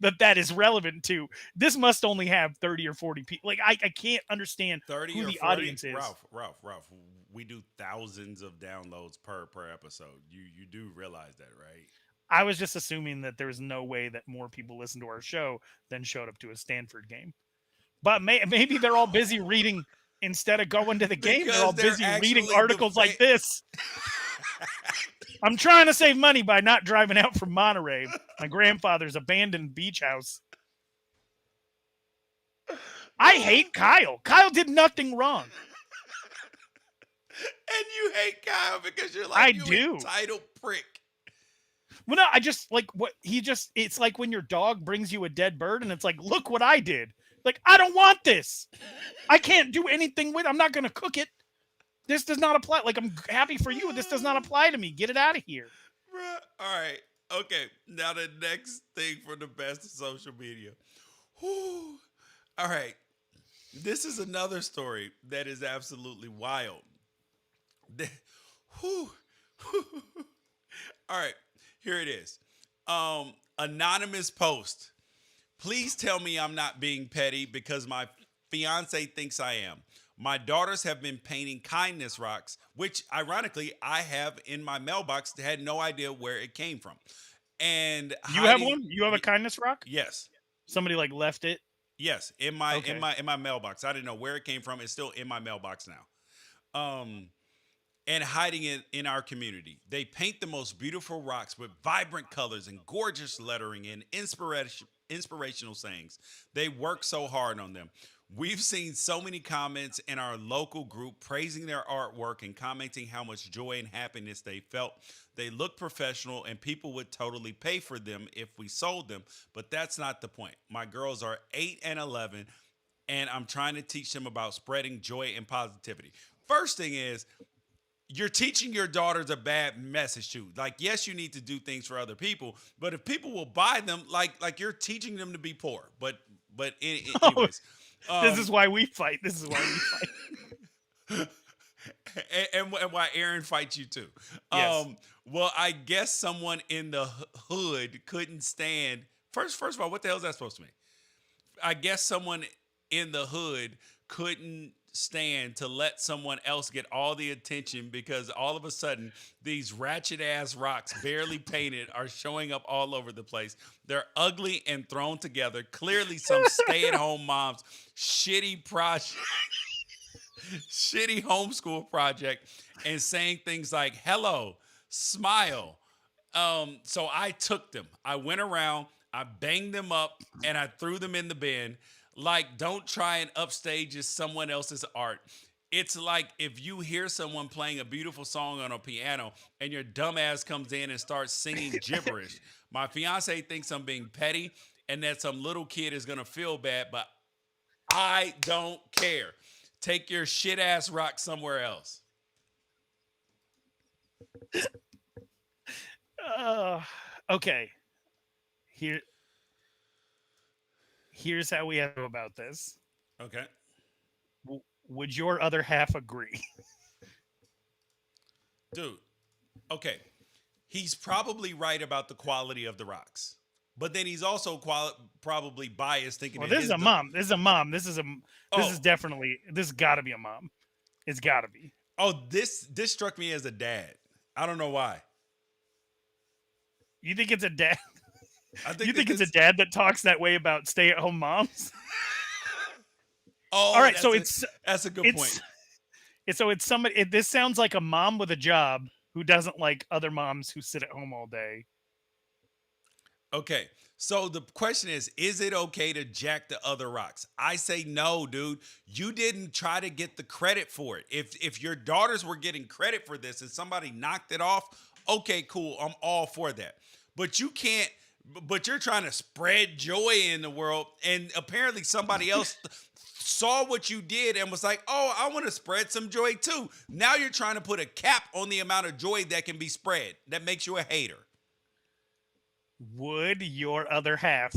that is relevant to. This must only have 30 or 40 people. Like, I can't understand 30 who or the 40? audience is. Ralph, we do thousands of downloads per episode. You do realize that, right? I was just assuming that there's no way that more people listen to our show than showed up to a Stanford game. But maybe they're all busy reading instead of going to the game. Because they're all they're busy reading actually articles like this. I'm trying to save money by not driving out from Monterey, my grandfather's abandoned beach house. I hate Kyle. Kyle did nothing wrong. And you hate Kyle because you're like, entitled prick. Well, no, I just like what he just, it's like when your dog brings you a dead bird and it's like, look what I did. Like, I don't want this. I can't do anything with it. I'm not going to cook it. This does not apply. Like, I'm happy for you. This does not apply to me. Get it out of here. All right. Okay. Now the next thing for the best of social media. Whew. All right. This is another story that is absolutely wild. Whew. All right. Here it is. Anonymous post. Please tell me I'm not being petty because my fiance thinks I am. My daughters have been painting kindness rocks, which ironically I have in my mailbox. Had no idea where it came from. And you have one? You have a kindness rock? Yes. Somebody like left it? Yes, in my mailbox. I didn't know where it came from. It's still in my mailbox now. And hiding it in our community. They paint the most beautiful rocks with vibrant colors and gorgeous lettering and inspirational sayings. They work so hard on them. We've seen so many comments in our local group praising their artwork and commenting how much joy and happiness they felt. They look professional and people would totally pay for them if we sold them, but that's not the point. My girls are 8 and 11 and I'm trying to teach them about spreading joy and positivity. First thing is, you're teaching your daughters a bad message too. Like, yes, you need to do things for other people, but if people will buy them, like you're teaching them to be poor. But anyways, this is why we fight. and why Aaron fights you too. Yes. Well, I guess someone in the hood couldn't stand. First of all, what the hell is that supposed to mean? I guess someone in the hood couldn't stand to let someone else get all the attention because all of a sudden these ratchet ass rocks barely painted are showing up all over the place. They're ugly and thrown together. Clearly some stay-at-home moms shitty homeschool project and saying things like hello, smile. So I took them. I went around, I banged them up and I threw them in the bin. Like, don't try and upstage as someone else's art. It's like if you hear someone playing a beautiful song on a piano and your dumb ass comes in and starts singing gibberish. My fiance thinks I'm being petty and that some little kid is going to feel bad, but I don't care. Take your shit ass rock somewhere else. Okay. Here's how we have about this. Okay. Would your other half agree? Dude, okay. He's probably right about the quality of the rocks. But then he's also probably biased thinking Well, this is a mom. This is definitely, this has got to be a mom. It's got to be. Oh, this struck me as a dad. I don't know why. You think it's a dad? You think it's a dad that talks that way about stay-at-home moms? Oh, all right. That's a good point. So it's somebody. This sounds like a mom with a job who doesn't like other moms who sit at home all day. Okay. So the question is it okay to jack the other rocks? I say no, dude. You didn't try to get the credit for it. If your daughters were getting credit for this and somebody knocked it off, okay, cool. I'm all for that. But you can't but you're trying to spread joy in the world, and apparently somebody else saw what you did and was like, oh, I want to spread some joy too. Now you're trying to put a cap on the amount of joy that can be spread. That makes you a hater. Would your other half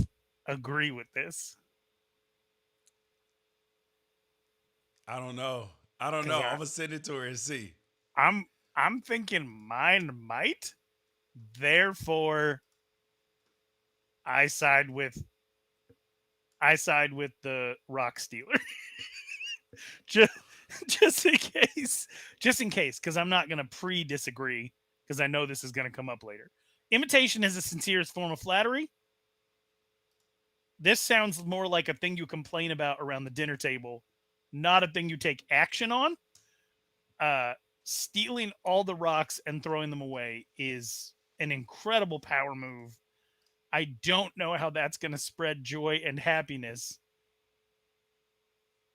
agree with this? I don't know. I'm gonna send it to her and see. I'm thinking mine might. Therefore, I side with the rock stealer. just in case, because I'm not gonna disagree, because I know this is gonna come up later. Imitation is the sincerest form of flattery. This sounds more like a thing you complain about around the dinner table, not a thing you take action on. Stealing all the rocks and throwing them away is an incredible power move. I don't know how that's going to spread joy and happiness.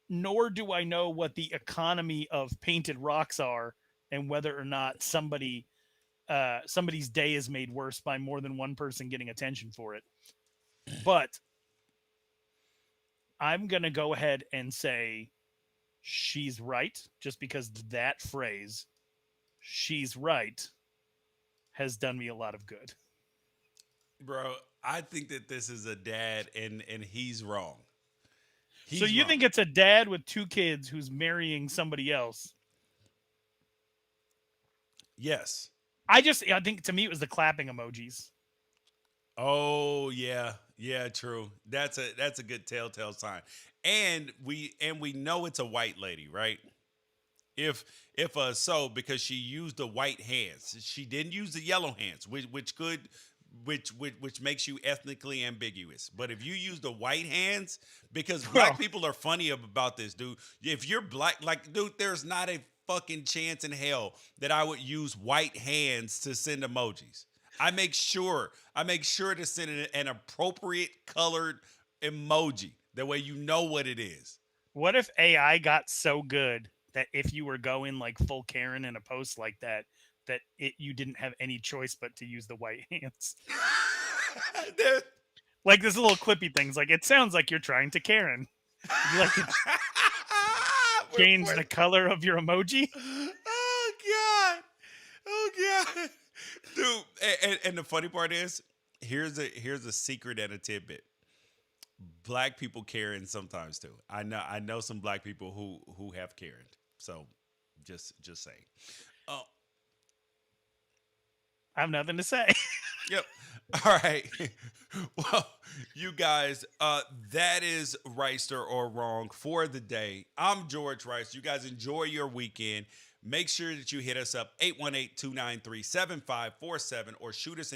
Nor do I know what the economy of painted rocks are and whether or not somebody's day is made worse by more than one person getting attention for it. But I'm going to go ahead and say she's right, just because that phrase, she's right, has done me a lot of good. Bro, I think that this is a dad and he's wrong. So you think it's a dad with 2 kids who's marrying somebody else? Yes. I think to me it was the clapping emojis. Oh yeah, true. That's a good telltale sign. And we know it's a white lady, right? If because she used the white hands, she didn't use the yellow hands, which makes you ethnically ambiguous. But if you use the white hands, because black people are funny about this, dude. If you're black, like, dude, there's not a fucking chance in hell that I would use white hands to send emojis. I make sure to send an appropriate colored emoji. That way you know what it is. What if AI got so good that if you were going like full Karen in a post like that you didn't have any choice but to use the white hands? Like this little clippy things. Like, it sounds like you're trying to Karen. You like to change the color of your emoji? Oh God. Dude, and the funny part is, here's a secret and a tidbit. Black people Karen sometimes too. I know some black people who have Karen. So just saying. Oh, I have nothing to say. Yep. All right. Well, you guys, that is Wrighster or Wrong for the day. I'm George Rice. You guys enjoy your weekend. Make sure that you hit us up 818-293-7547 or shoot us an